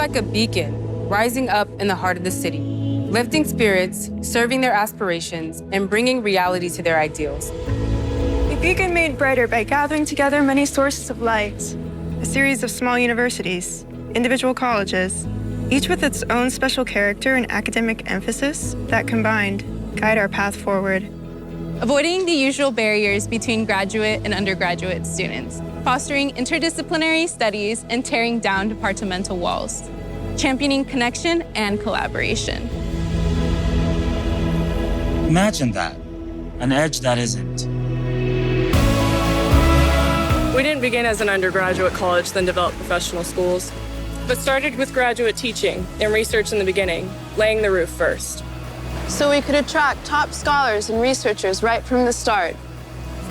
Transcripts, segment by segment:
like a beacon, rising up in the heart of the city, lifting spirits, serving their aspirations, and bringing reality to their ideals. A beacon made brighter by gathering together many sources of light. A series of small universities, individual colleges, each with its own special character and academic emphasis that combined guide our path forward. Avoiding the usual barriers between graduate and undergraduate students, fostering interdisciplinary studies and tearing down departmental walls, championing connection and collaboration. Imagine that, an edge that isn't. We didn't begin as an undergraduate college, then develop professional schools, but started with graduate teaching and research in the beginning, laying the roof first. So we could attract top scholars and researchers right from the start.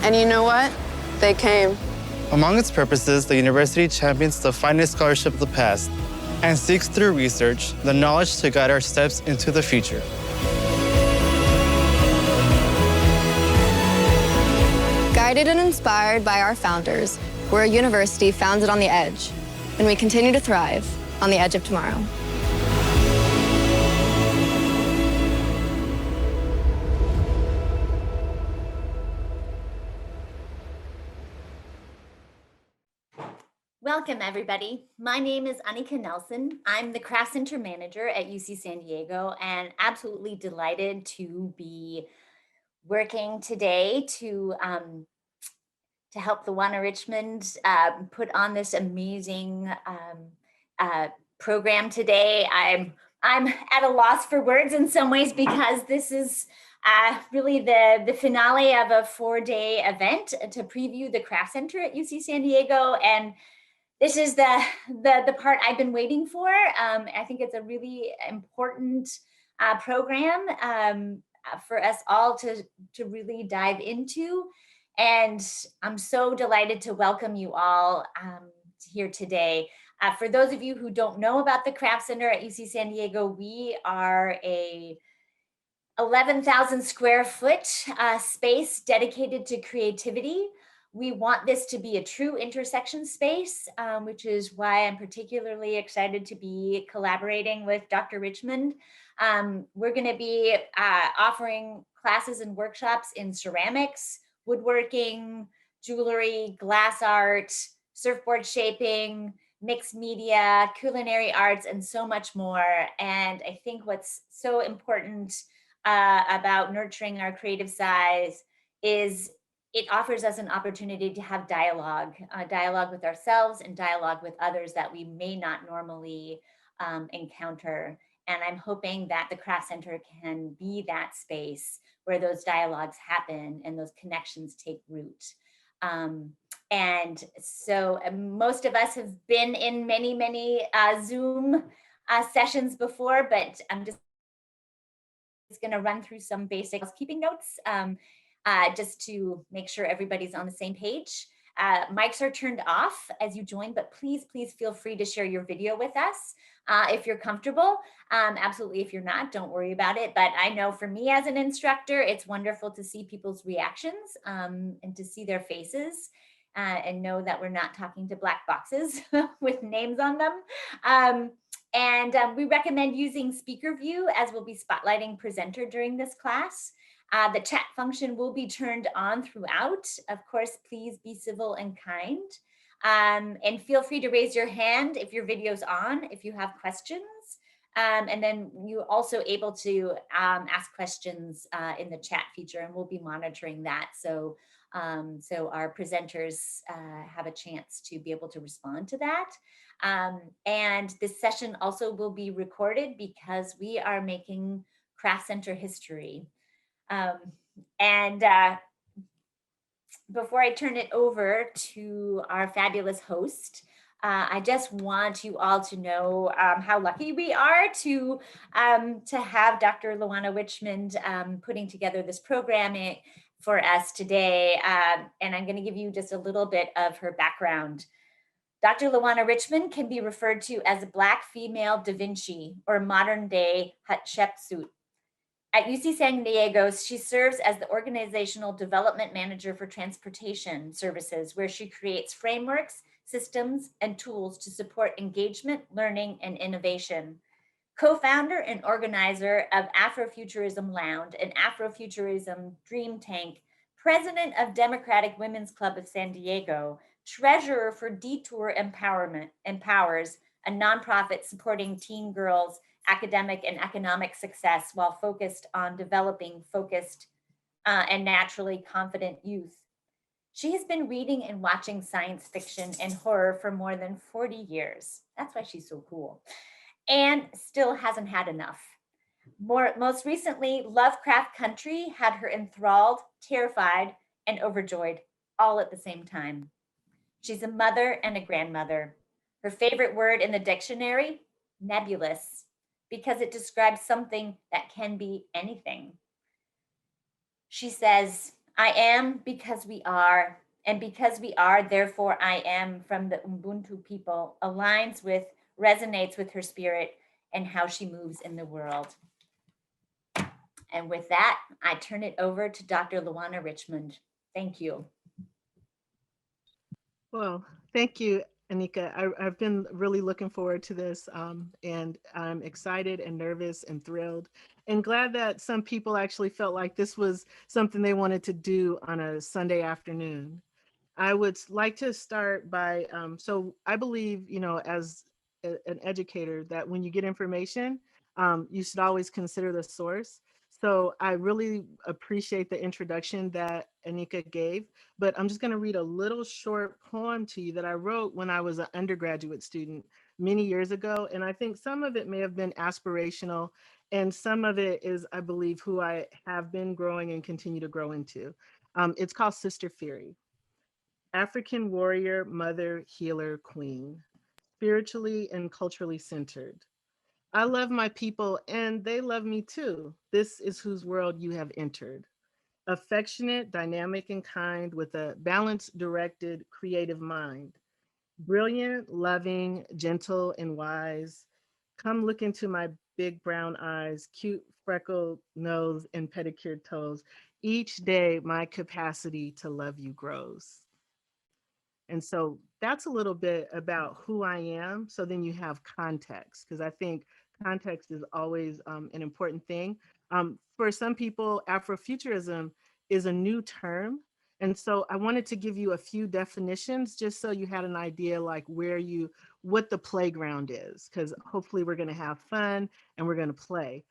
And you know what? They came. Among its purposes, the university champions the finest scholarship of the past and seeks through research the knowledge to guide our steps into the future. Guided and inspired by our founders, we're a university founded on the edge, and we continue to thrive on the edge of tomorrow. Welcome, everybody. My name is Anika Nelson. I'm the Craft Center Manager at UC San Diego, and absolutely delighted to be working today to help Luana Richmond put on this amazing program today. I'm at a loss for words in some ways because this is really the finale of a 4-day event to preview the Craft Center at UC San Diego, and this is the part I've been waiting for. I think it's a really important program for us all to really dive into. And I'm so delighted to welcome you all here today. For those of you who don't know about the Craft Center at UC San Diego, we are a 11,000 square foot space dedicated to creativity. We want this to be a true intersection space, which is why I'm particularly excited to be collaborating with Dr. Richmond. We're going to be offering classes and workshops in ceramics, woodworking, jewelry, glass art, surfboard shaping, mixed media, culinary arts, and so much more. And I think what's so important about nurturing our creative side is it offers us an opportunity to have dialogue with ourselves and dialogue with others that we may not normally encounter. And I'm hoping that the Craft Center can be that space where those dialogues happen and those connections take root. And so most of us have been in many Zoom sessions before, but I'm just going to run through some basic housekeeping notes just to make sure everybody's on the same page. Mics are turned off as you join, but please feel free to share your video with us if you're comfortable. Absolutely, if you're not, don't worry about it. But I know for me as an instructor, it's wonderful to see people's reactions and to see their faces and know that we're not talking to black boxes with names on them. And we recommend using speaker view as we'll be spotlighting presenter during this class. The chat function will be turned on throughout. Of course, please be civil and kind. And feel free to raise your hand if your video's on, if you have questions. And then you're also able to ask questions in the chat feature, and we'll be monitoring that. So our presenters have a chance to be able to respond to that. And this session also will be recorded because we are making Craft Center history. Before I turn it over to our fabulous host, I just want you all to know how lucky we are to have Dr. Luana Richmond putting together this programming for us today. And I'm going to give you just a little bit of her background. Dr. Luana Richmond can be referred to as a Black female Da Vinci or modern day Hatshepsut. At UC San Diego, she serves as the Organizational Development Manager for Transportation Services, where she creates frameworks systems, and tools to support engagement, learning, and innovation. Co-founder and organizer of Afrofuturism Lounge and Afrofuturism Dream Tank, president of Democratic Women's Club of San Diego, treasurer for Detour Empowerment Empowers, a nonprofit supporting teen girls' academic and economic success while focused on developing focused and naturally confident youth. She has been reading and watching science fiction and horror for more than 40 years. That's why she's so cool. And still hasn't had enough. Most recently, Lovecraft Country had her enthralled, terrified, and overjoyed all at the same time. She's a mother and a grandmother. Her favorite word in the dictionary, nebulous, because it describes something that can be anything. She says, I am because we are, and because we are, therefore I am, from the Ubuntu people, resonates with her spirit and how she moves in the world. And with that, I turn it over to Dr. Luana Richmond. Thank you. Well, thank you, Anika. I've been really looking forward to this, and I'm excited and nervous and thrilled and glad that some people actually felt like this was something they wanted to do on a Sunday afternoon. I would like to start by, so I believe, as an educator, that when you get information, you should always consider the source. So I really appreciate the introduction that Anika gave, but I'm just going to read a little short poem to you that I wrote when I was an undergraduate student many years ago. And I think some of it may have been aspirational, and some of it is, I believe, who I have been growing and continue to grow into. It's called Sister Fury. African warrior, mother, healer, queen, spiritually and culturally centered. I love my people and they love me too. This is whose world you have entered. Affectionate, dynamic, and kind with a balanced, directed, creative mind. Brilliant, loving, gentle, and wise. Come look into my big brown eyes, cute freckled nose, and pedicured toes. Each day, my capacity to love you grows. And so that's a little bit about who I am. So then you have context, because I think context is always an important thing. For some people, Afrofuturism is a new term. And so I wanted to give you a few definitions just so you had an idea like what the playground is, because hopefully we're going to have fun and we're going to play.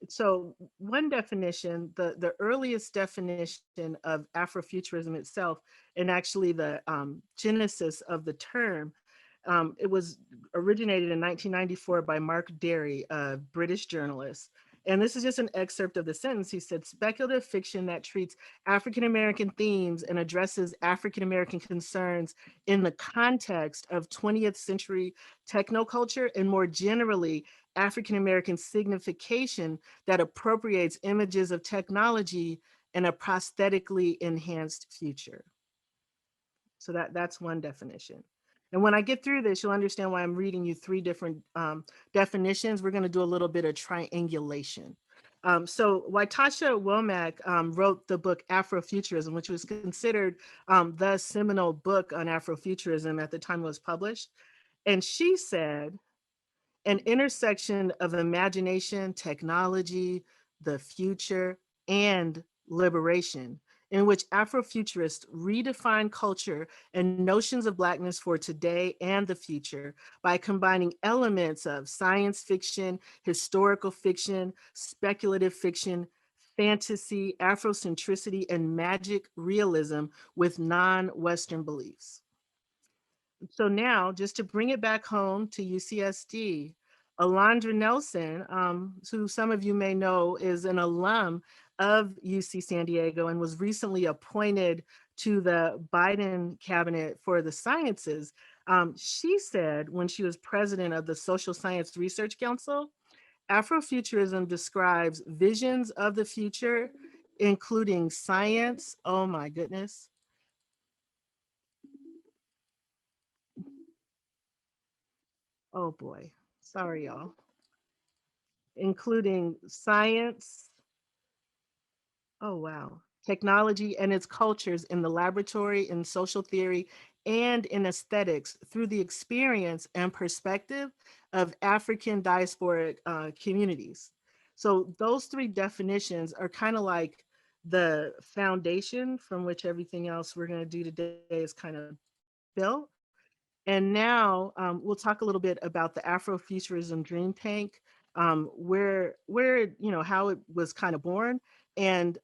So one definition, the earliest definition of Afrofuturism itself, and actually the genesis of the term, it was originated in 1994 by Mark Derry, a British journalist. And this is just an excerpt of the sentence. He said, speculative fiction that treats African-American themes and addresses African-American concerns in the context of 20th century technoculture and more generally, African-American signification that appropriates images of technology in a prosthetically enhanced future. So that's one definition. And when I get through this, you'll understand why I'm reading you three different definitions. We're going to do a little bit of triangulation. So Waitasha Womack wrote the book Afrofuturism, which was considered the seminal book on Afrofuturism at the time it was published. And she said, an intersection of imagination, technology, the future, and liberation, in which Afrofuturists redefine culture and notions of Blackness for today and the future by combining elements of science fiction, historical fiction, speculative fiction, fantasy, Afrocentricity, and magic realism with non-Western beliefs. So now, just to bring it back home to UCSD, Alondra Nelson, who some of you may know is an alum of UC San Diego and was recently appointed to the Biden cabinet for the sciences. She said when she was president of the Social Science Research Council, Afrofuturism describes visions of the future, including science, oh my goodness, oh boy, sorry y'all, including science, oh wow, technology and its cultures in the laboratory, in social theory, and in aesthetics through the experience and perspective of African diasporic communities. So those three definitions are kind of like the foundation from which everything else we're going to do today is kind of built. And now we'll talk a little bit about the Afrofuturism Dream Tank, where how it was kind of born, and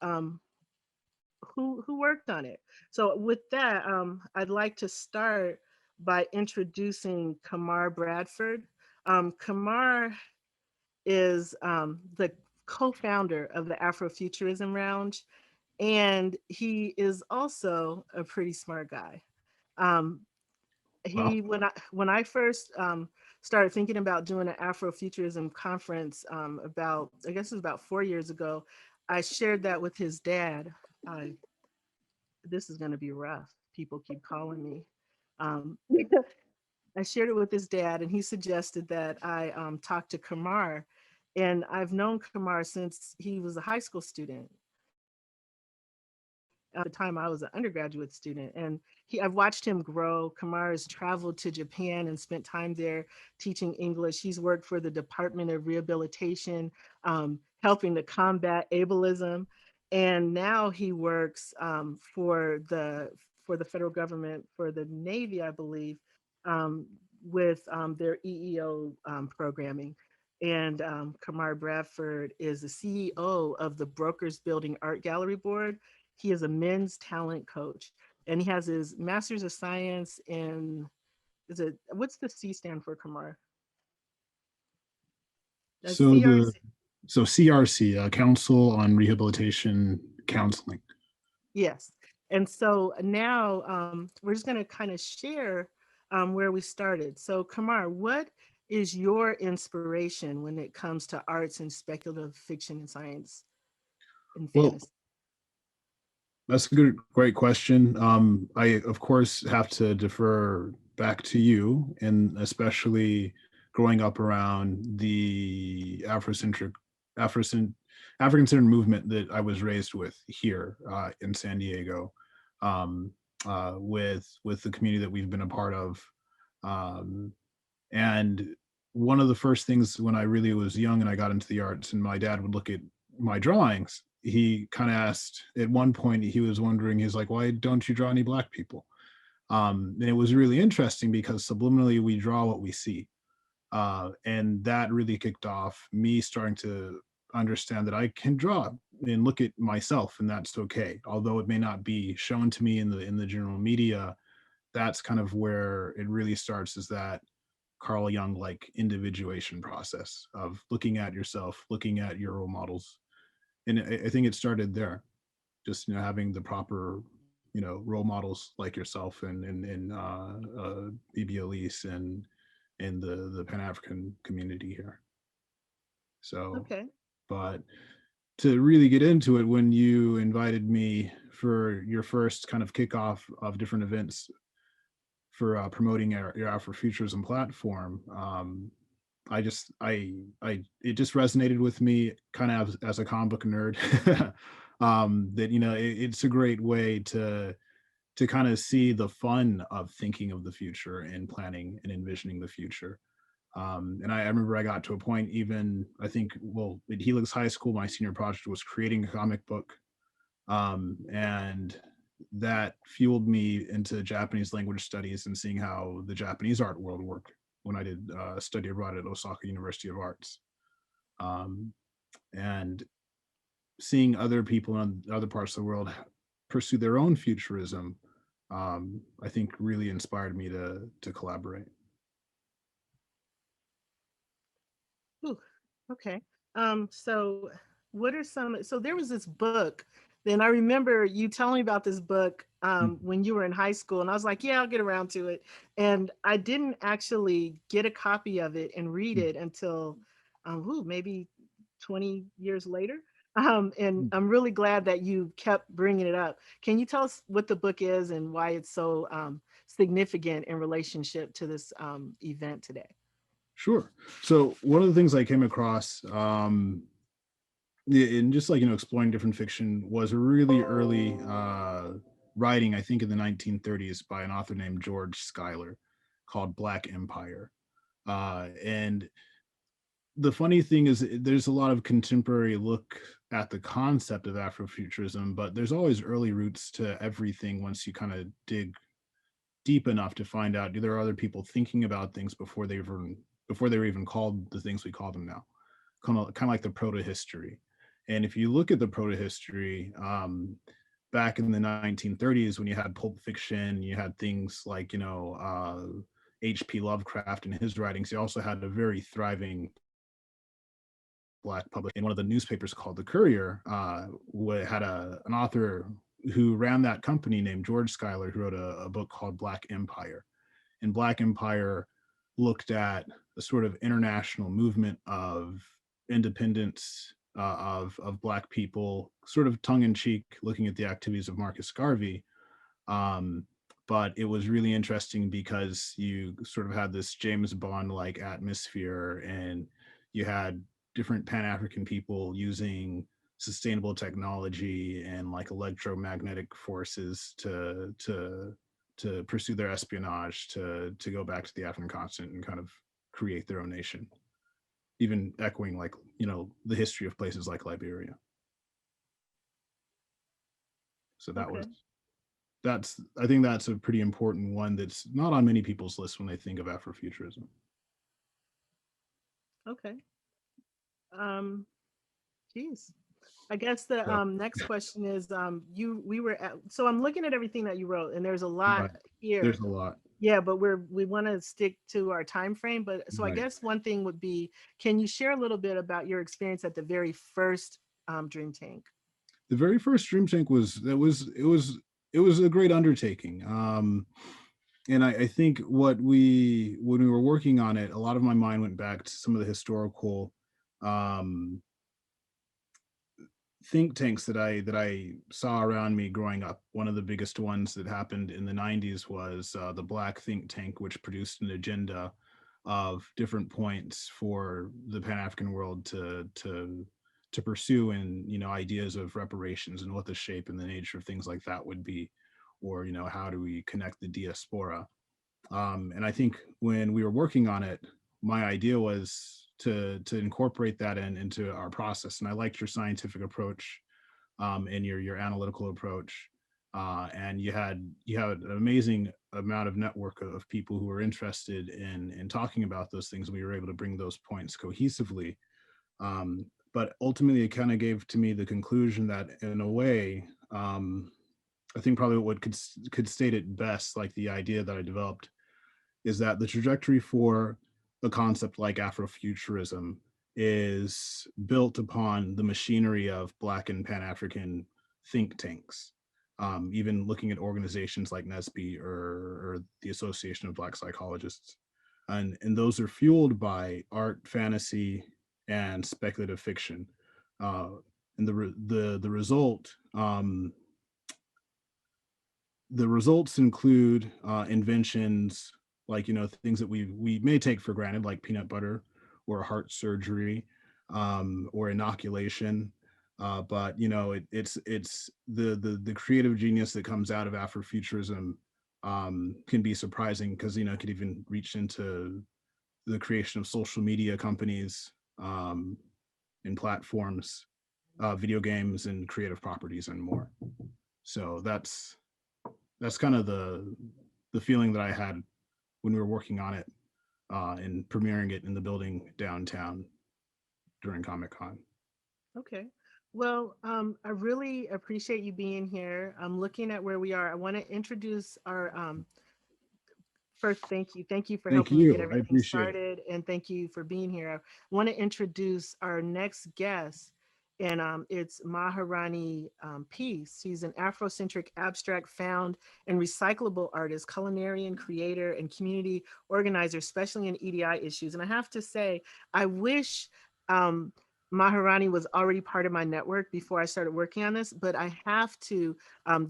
who worked on it. So with that, I'd like to start by introducing Kamar Bradford. Kamar is the co-founder of the Afrofuturism Lounge, and he is also a pretty smart guy. When I first started thinking about doing an Afrofuturism conference about, I guess it was about 4 years ago, I shared that with his dad. This is going to be rough. People keep calling me. I shared it with his dad, and he suggested that I talk to Kamar. And I've known Kamar since he was a high school student. At the time, I was an undergraduate student, and I've watched him grow. Kamar has traveled to Japan and spent time there teaching English. He's worked for the Department of Rehabilitation, helping to combat ableism. And now he works for the federal government, for the Navy, I believe, with their EEO programming. And Kamar Bradford is the CEO of the Brokers Building Art Gallery Board. He is a men's talent coach, and he has his Master's of Science in, what's the C stand for, Kamar? CRC, Council on Rehabilitation Counseling. Yes. And so now we're just going to kind of share where we started. So Kamar, what is your inspiration when it comes to arts and speculative fiction and science and fantasy? That's a great question. I, of course, have to defer back to you, and especially growing up around the African-centered movement that I was raised with here in San Diego, with the community that we've been a part of. And one of the first things when I really was young and I got into the arts, and my dad would look at my drawings, he kind of asked, at one point he was wondering, he's like, why don't you draw any Black people? And it was really interesting because subliminally we draw what we see. And that really kicked off me starting to understand that I can draw and look at myself, and that's okay. Although it may not be shown to me in the general media, that's kind of where it really starts, is that Carl Jung like individuation process of looking at yourself, looking at your role models. And I think it started there, just having the proper role models like yourself and Bibi Elise and the Pan-African community here. So, okay. But to really get into it, when you invited me for your first kind of kickoff of different events for promoting your Afrofuturism platform, it just resonated with me kind of as a comic book nerd. That it's a great way to kind of see the fun of thinking of the future and planning and envisioning the future. And I remember I got to a point, even I think, at Helix High School, my senior project was creating a comic book, and that fueled me into Japanese language studies and seeing how the Japanese art world worked when I did study abroad at Osaka University of Arts. And seeing other people in other parts of the world pursue their own futurism, I think really inspired me to collaborate. Ooh, okay. So what are so there was this book, then I remember you telling me about this book when you were in high school, and I was like, yeah, I'll get around to it. And I didn't actually get a copy of it and read it until maybe 20 years later. And I'm really glad that you kept bringing it up. Can you tell us what the book is and why it's so significant in relationship to this event today? Sure. So one of the things I came across in just exploring different fiction was a really early writing, I think in the 1930s, by an author named George Schuyler, called Black Empire. And the funny thing is there's a lot of contemporary look at the concept of Afrofuturism, but there's always early roots to everything once you kind of dig deep enough to find out there are other people thinking about things before they were even called the things we call them now, kind of like the proto-history. And if you look at the proto-history, back in the 1930s, when you had Pulp Fiction, you had things like, H.P. Lovecraft and his writings, you also had a very thriving Black public. In one of the newspapers called The Courier, had an author who ran that company named George Schuyler, who wrote a book called Black Empire. And Black Empire looked at a sort of international movement of independence of Black people, sort of tongue-in-cheek, looking at the activities of Marcus Garvey. But it was really interesting because you sort of had this James Bond-like atmosphere, and you had different Pan-African people using sustainable technology and like electromagnetic forces to pursue their espionage, to go back to the African continent and kind of create their own nation, even echoing like, the history of places like Liberia. So that Okay. I think that's a pretty important one that's not on many people's lists when they think of Afrofuturism. Okay. Geez. I guess the next question is, so I'm looking at everything that you wrote, and there's a lot Right. here. There's a lot. Yeah, but we want to stick to our time frame. But so I Right. guess one thing would be, can you share a little bit about your experience at the very first Dream Tank? The very first Dream Tank was a great undertaking. And I think when we were working on it, a lot of my mind went back to some of the historical think tanks that I saw around me growing up. One of the biggest ones that happened in the 90s was the Black think tank, which produced an agenda of different points for the Pan-African world to pursue, and ideas of reparations and what the shape and the nature of things like that would be, or how do we connect the diaspora. And I think when we were working on it, my idea was to incorporate that into our process. And I liked your scientific approach and your analytical approach. And you had an amazing amount of network of people who were interested in talking about those things. We were able to bring those points cohesively. But ultimately, it kind of gave to me the conclusion that, in a way, I think probably what could state it best, like the idea that I developed, is that the trajectory for a concept like Afrofuturism is built upon the machinery of Black and Pan-African think tanks. Even looking at organizations like NSBE or the Association of Black Psychologists. And those are fueled by art, fantasy, and speculative fiction. And the results include inventions like, things that we may take for granted, like peanut butter or heart surgery or inoculation. But it's the creative genius that comes out of Afrofuturism can be surprising, because it could even reach into the creation of social media companies and platforms, video games, and creative properties, and more. So that's kind of the feeling that I had when we were working on it and premiering it in the building downtown during Comic-Con. Okay. Well, I really appreciate you being here. I'm looking at where we are. I want to introduce our first, thank you. Thank you for helping me get everything started. And thank you for being here. I want to introduce our next guest, and it's Maharani Peace. She's an Afrocentric abstract found and recyclable artist, culinarian, creator, and community organizer, especially in EDI issues. And I have to say, I wish Maharani was already part of my network before I started working on this, but I have to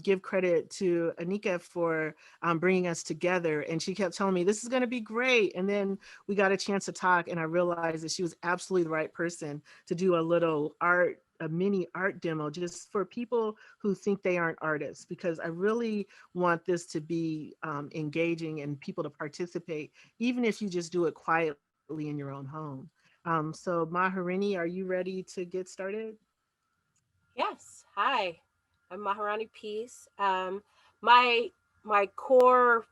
give credit to Anika for bringing us together. And she kept telling me, this is going to be great. And then we got a chance to talk, and I realized that she was absolutely the right person to do a little art a mini art demo just for people who think they aren't artists, because I really want this to be engaging and people to participate, even if you just do it quietly in your own home. So Maharini, are you ready to get started? Yes. Hi, I'm Maharani Peace. My my core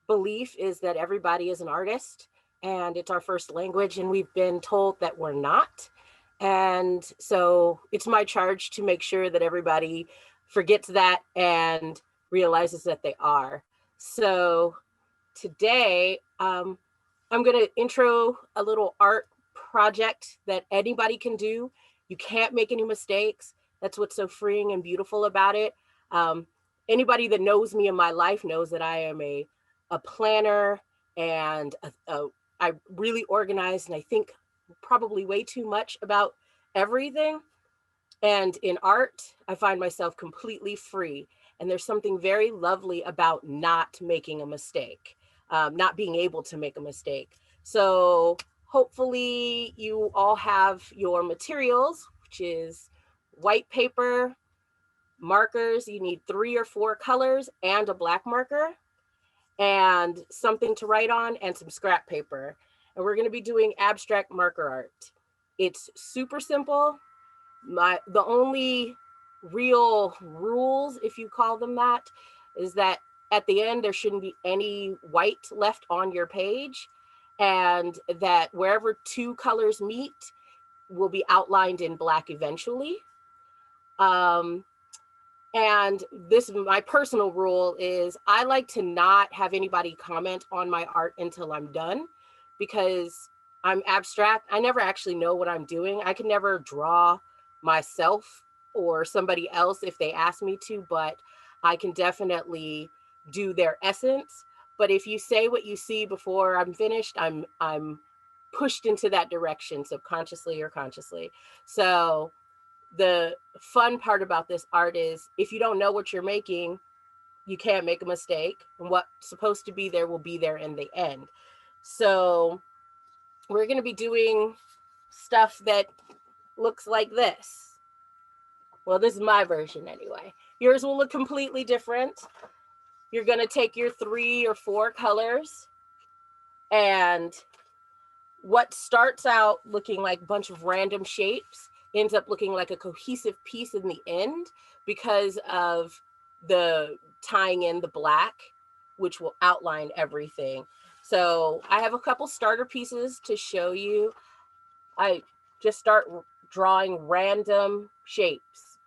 belief is that everybody is an artist and it's our first language, and we've been told that we're not. And so it's my charge to make sure that everybody forgets that and realizes that they are. So today, I'm going to intro a little art project that anybody can do. You can't make any mistakes. That's what's so freeing and beautiful about it. Anybody that knows me in my life knows that I am a planner, and I really organize, and I think probably way too much about everything. And in art, I find myself completely free. And there's something very lovely about not making a mistake, not being able to make a mistake. So hopefully you all have your materials, which is white paper, markers. You need 3 or 4 colors and a black marker, and something to write on, and some scrap paper. And we're going to be doing abstract marker art. It's super simple. The only real rules, if you call them that, is that at the end there shouldn't be any white left on your page, and that wherever 2 colors meet will be outlined in black eventually. And this, my personal rule is I like to not have anybody comment on my art until I'm done, because I'm abstract. I never actually know what I'm doing. I can never draw myself or somebody else if they ask me to, but I can definitely do their essence. But if you say what you see before I'm finished, I'm pushed into that direction, subconsciously or consciously. So the fun part about this art is if you don't know what you're making, you can't make a mistake. And what's supposed to be there will be there in the end. So we're going to be doing stuff that looks like this. Well, this is my version anyway. Yours will look completely different. You're going to take your 3 or 4 colors, and what starts out looking like a bunch of random shapes ends up looking like a cohesive piece in the end because of the tying in the black, which will outline everything. So I have a couple starter pieces to show you. I just start drawing random shapes.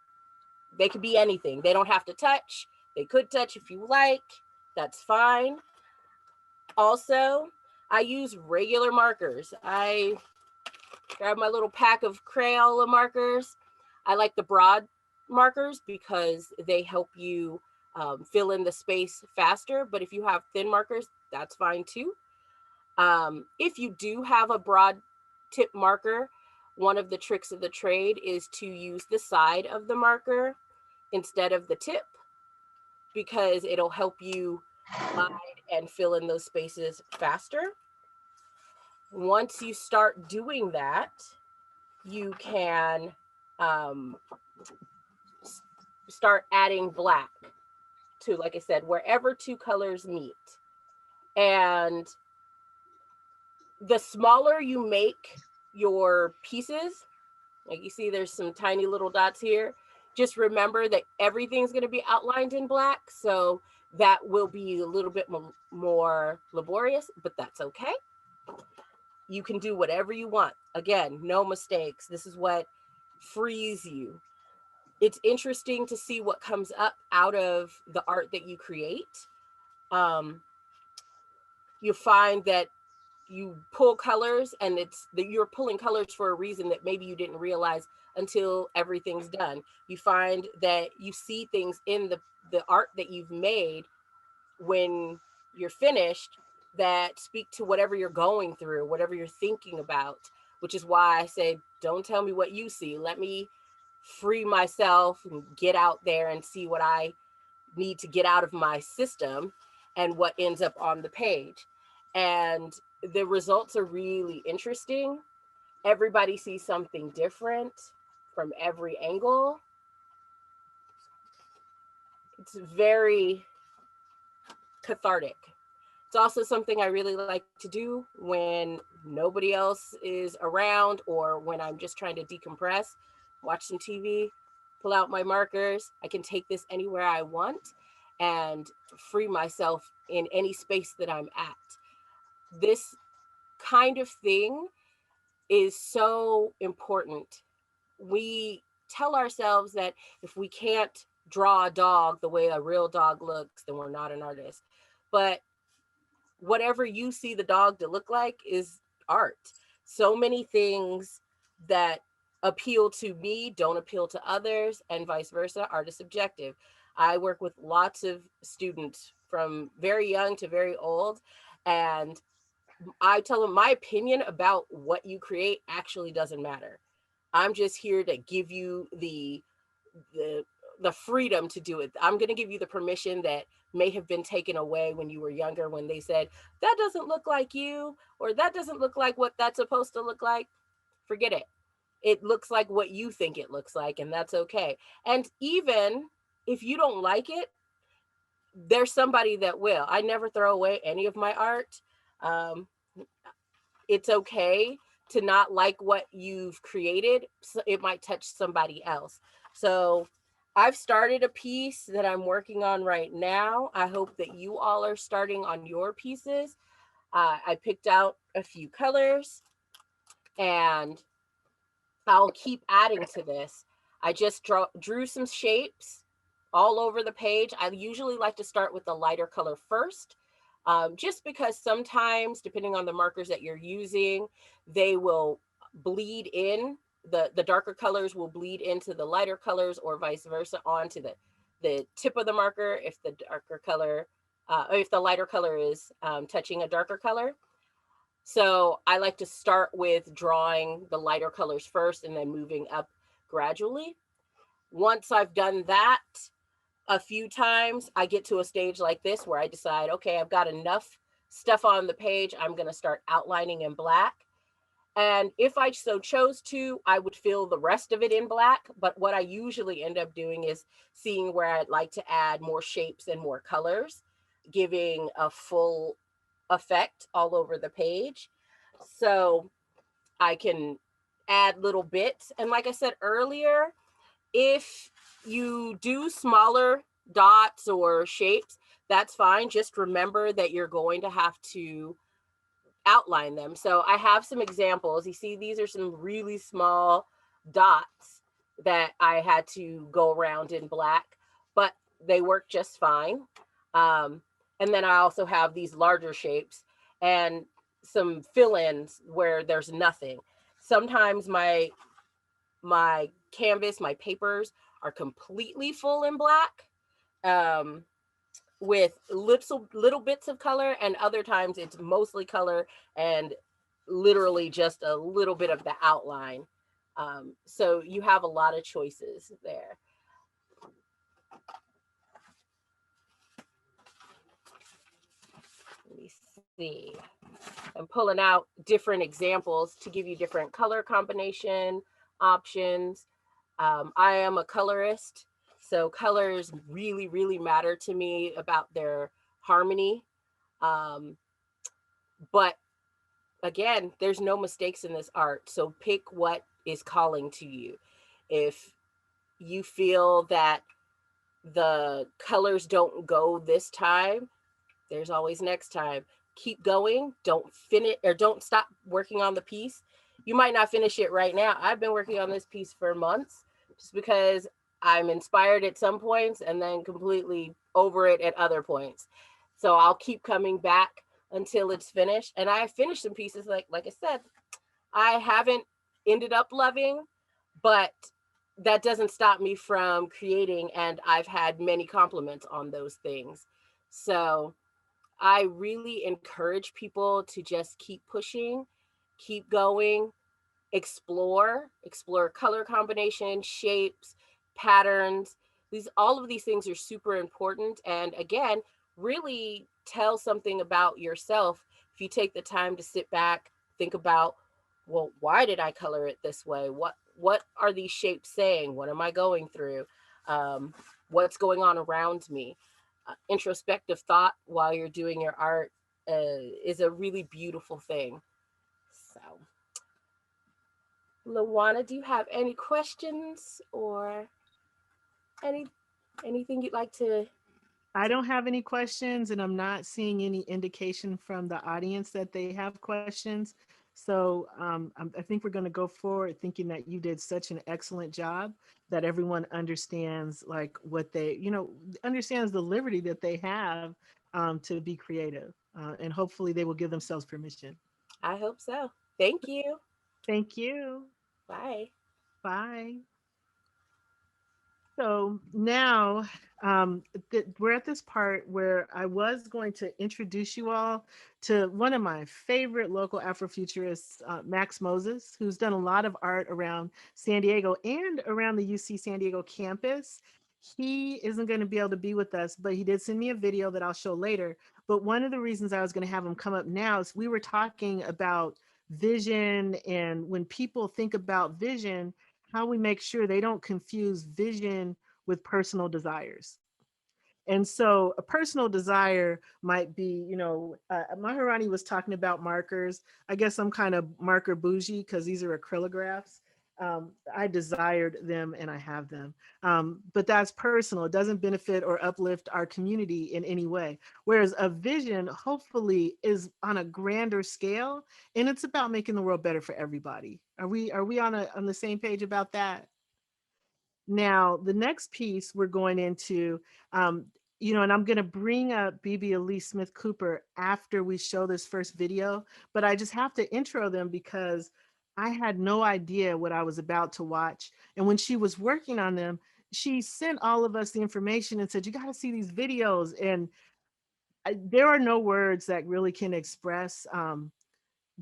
They could be anything. They don't have to touch. They could touch if you like. That's fine. Also, I use regular markers. I grab my little pack of Crayola markers. I like the broad markers because they help you fill in the space faster. But if you have thin markers, that's fine too. If you do have a broad tip marker, one of the tricks of the trade is to use the side of the marker instead of the tip, because it'll help you glide and fill in those spaces faster. Once you start doing that, you can start adding black to, like I said, wherever 2 colors meet. And the smaller you make your pieces, like you see there's some tiny little dots here, just remember that everything's going to be outlined in black. So that will be a little bit more laborious, but that's okay. You can do whatever you want. Again, no mistakes. This is what frees you. It's interesting to see what comes up out of the art that you create. You find that you pull colors, and it's that you're pulling colors for a reason that maybe you didn't realize until everything's done. You find that you see things in the art that you've made when you're finished that speak to whatever you're going through, whatever you're thinking about, which is why I say, don't tell me what you see. Let me free myself and get out there and see what I need to get out of my system and what ends up on the page. And the results are really interesting. Everybody sees something different. from every angle. It's very cathartic. It's also something I really like to do when nobody else is around or when I'm just trying to decompress, watch some TV, pull out my markers. I can take this anywhere I want and free myself in any space that I'm at. This kind of thing is so important. We tell ourselves that if we can't draw a dog the way a real dog looks, then we're not an artist. But whatever you see the dog to look like is art. So many things that appeal to me don't appeal to others, and vice versa. Art is subjective. I work with lots of students from very young to very old, and I tell them my opinion about what you create actually doesn't matter. I'm just here to give you the freedom to do it. I'm going to give you the permission that may have been taken away when you were younger, when they said, that doesn't look like you, or that doesn't look like what that's supposed to look like. Forget it. It looks like what you think it looks like, and that's okay. And even if you don't like it, there's somebody that will. I never throw away any of my art. It's okay to not like what you've created. So it might touch somebody else. So I've started a piece that I'm working on right now. I hope that you all are starting on your pieces. I picked out a few colors and I'll keep adding to this. I just drew some shapes all over the page. I usually like to start with the lighter color first, just because sometimes, depending on the markers that you're using, they will bleed in. The darker colors will bleed into the lighter colors, or vice versa onto the tip of the marker if the darker color, if the lighter color is touching a darker color. So I like to start with drawing the lighter colors first and then moving up gradually. Once I've done that a few times, I get to a stage like this where I decide, okay, I've got enough stuff on the page. I'm going to start outlining in black. And if I so chose to, I would fill the rest of it in black. But what I usually end up doing is seeing where I'd like to add more shapes and more colors, giving a full effect all over the page. So I can add little bits. And like I said earlier, if you do smaller dots or shapes, that's fine. Just remember that you're going to have to outline them. So I have some examples. You see, these are some really small dots that I had to go around in black, but they work just fine. And then I also have these larger shapes and some fill-ins where there's nothing. Sometimes my canvas, my papers are completely full in black with little bits of color, and other times it's mostly color and literally just a little bit of the outline. So you have a lot of choices there. Let me see. I'm pulling out different examples to give you different color combination options. I am a colorist, so colors really, really matter to me about their harmony. But again, there's no mistakes in this art. So pick what is calling to you. If you feel that the colors don't go this time, there's always next time. Keep going. Don't finish, or don't stop working on the piece. You might not finish it right now. I've been working on this piece for months just because I'm inspired at some points and then completely over it at other points. So I'll keep coming back until it's finished. And I finished some pieces, like I said, I haven't ended up loving, but that doesn't stop me from creating. And I've had many compliments on those things. So I really encourage people to just keep pushing, keep going, explore color combination, shapes, patterns. All of these things are super important. And again, really tell something about yourself if you take the time to sit back, think about, well, why did I color it this way? what are these shapes saying? What am I going through? What's going on around me? Introspective thought while you're doing your art is a really beautiful thing. So, Lawana, do you have any questions or anything you'd like to? I don't have any questions, and I'm not seeing any indication from the audience that they have questions. So I think we're going to go forward thinking that you did such an excellent job, that everyone understands like what they, understands the liberty that they have to be creative. And hopefully they will give themselves permission. I hope so. Thank you. Thank you. Bye. Bye. So now we're at this part where I was going to introduce you all to one of my favorite local Afrofuturists, Max Moses, who's done a lot of art around San Diego and around the UC San Diego campus. He isn't going to be able to be with us, but he did send me a video that I'll show later. But one of the reasons I was going to have him come up now is we were talking about vision, and when people think about vision, how we make sure they don't confuse vision with personal desires. And so a personal desire might be, Maharani was talking about markers. I guess I'm kind of marker bougie because these are acrylographs. I desired them and I have them. But that's personal. It doesn't benefit or uplift our community in any way. Whereas a vision hopefully is on a grander scale, and it's about making the world better for everybody. Are we on the same page about that? Now, the next piece we're going into, and I'm going to bring up BB Elise Smith Cooper after we show this first video, but I just have to intro them because I had no idea what I was about to watch. And when she was working on them, she sent all of us the information and said, you got to see these videos. And there are no words that really can express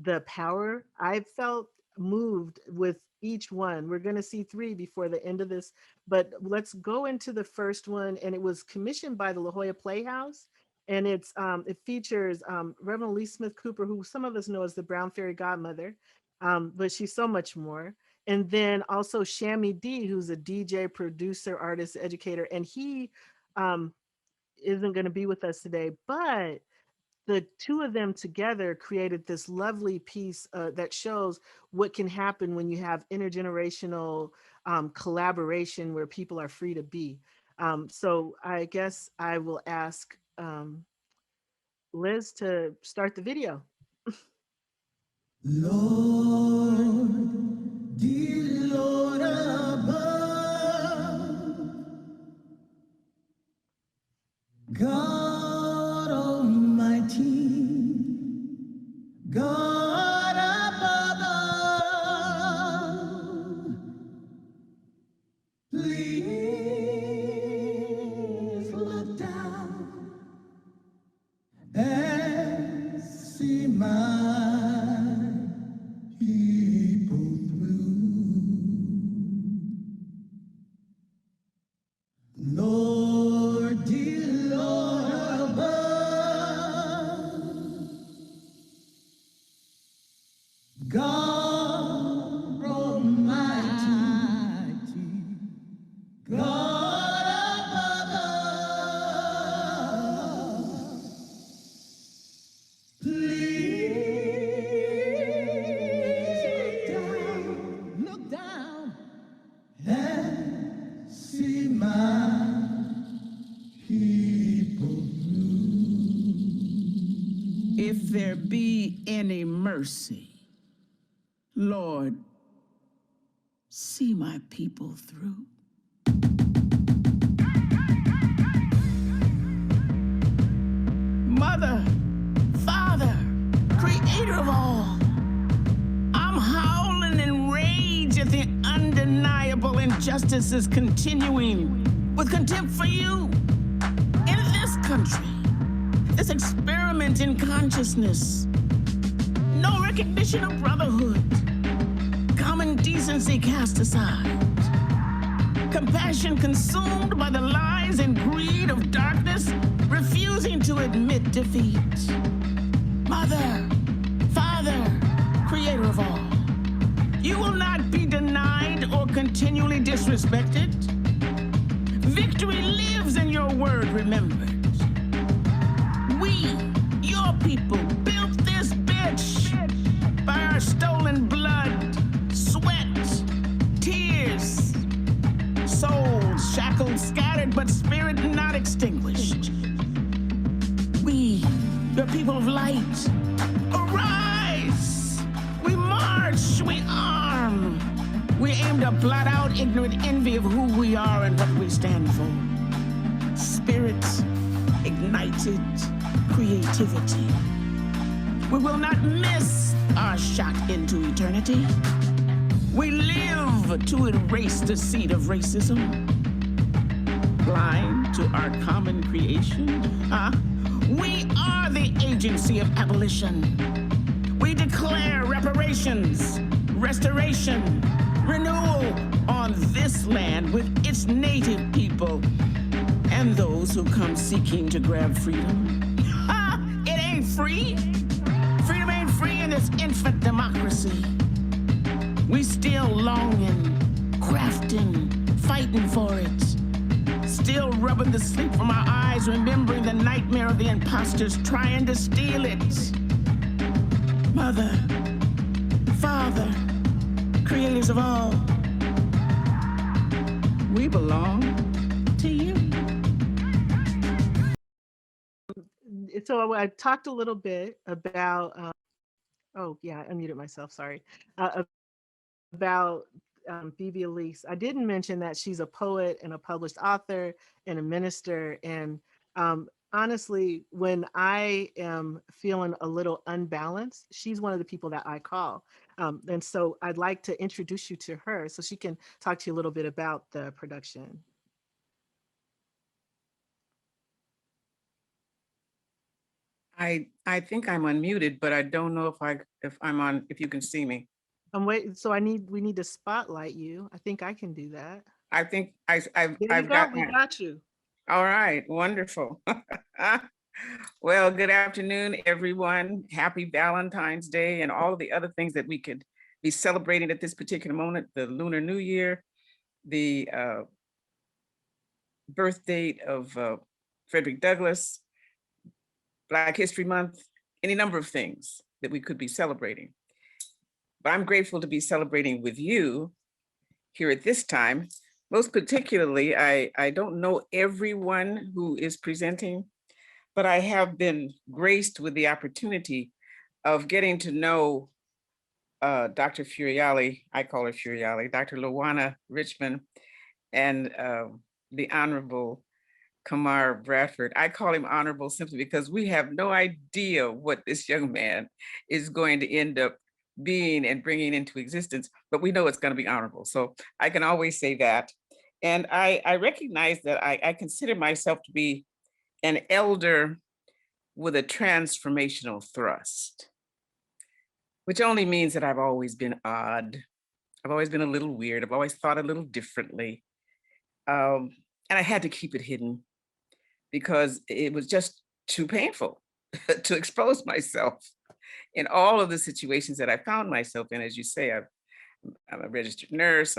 the power. I felt moved with each one. We're going to see 3 before the end of this, but let's go into the first one. And it was commissioned by the La Jolla Playhouse. And it features Reverend Elise Smith Cooper, who some of us know as the Brown Fairy Godmother. But she's so much more. And then also Shami D, who's a DJ, producer, artist, educator, and he isn't going to be with us today, but the two of them together created this lovely piece that shows what can happen when you have intergenerational collaboration where people are free to be. So I guess I will ask Liz to start the video. Lord, dear Lord above, God Almighty, God above, please look down and see my Lord, dear Lord above, God Almighty, God above, please look down and see my if there be any mercy, Lord, see my people through. Mother, Father, Creator of all, I'm howling in rage at the undeniable injustices continuing with contempt for you in this country. This experiment in consciousness, no recognition of brotherhood, common decency cast aside, compassion consumed by the lies and greed of darkness, refusing to admit defeat. Mother, Father, Creator of all, You will not be denied or continually disrespected. Victory lives in your word remembered. We, your people, built this bitch by our stolen blood, sweat, tears, souls shackled, scattered, but spirit not extinguished. We, your people of light, arise! We march, we arm. We aim to blot out ignorant envy of who we are and what we stand for. Spirit, ignited creativity. We will not miss our shot into eternity. We live to erase the seed of racism. Blind to our common creation, we are the agency of abolition. We declare reparations, restoration, renewal on this land with its native people and those who come seeking to grab freedom. It ain't free. Freedom ain't free in this infant democracy. We still longing, crafting, fighting for it. Still rubbing the sleep from our eyes, remembering the nightmare of the imposters trying to steal it. Mother, Father, creators of all, we belong to you. So I talked a little bit about, oh yeah, I unmuted myself, sorry, about Bibi Elise. I didn't mention that she's a poet and a published author and a minister. And honestly, when I am feeling a little unbalanced, she's one of the people that I call. And so I'd like to introduce you to her so she can talk to you a little bit about the production. I think I'm unmuted, but I don't know if I'm on, if you can see me. I'm waiting, so we need to spotlight you. I think I can do that. I think I've got we got you. All right, wonderful. Well, good afternoon, everyone. Happy Valentine's Day and all of the other things that we could be celebrating at this particular moment, the Lunar New Year, the birth date of Frederick Douglass, Black History Month, any number of things that we could be celebrating. But I'm grateful to be celebrating with you here at this time. Most particularly, I don't know everyone who is presenting, but I have been graced with the opportunity of getting to know Dr. Furiali, I call her Furiali, Dr. Lawana Richmond, and the Honorable Kamar Bradford. I call him honorable simply because we have no idea what this young man is going to end up being and bringing into existence, but we know it's going to be honorable. So I can always say that. And I recognize that I consider myself to be an elder with a transformational thrust, which only means that I've always been odd. I've always been a little weird. I've always thought a little differently. And I had to keep it hidden because it was just too painful to expose myself in all of the situations that I found myself in. As you say, I'm a registered nurse.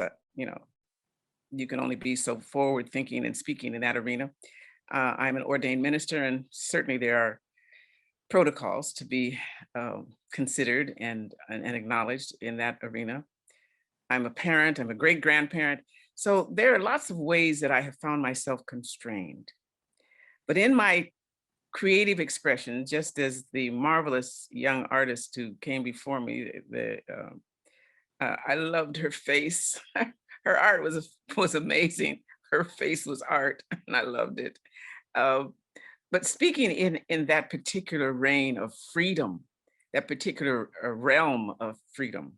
You can only be so forward thinking and speaking in that arena. I'm an ordained minister, and certainly there are protocols to be considered and acknowledged in that arena. I'm a parent, I'm a great grandparent. So there are lots of ways that I have found myself constrained. But in my creative expression, just as the marvelous young artist who came before me, I loved her face. Her art was amazing. Her face was art, and I loved it. But speaking in that particular reign of freedom, that particular realm of freedom,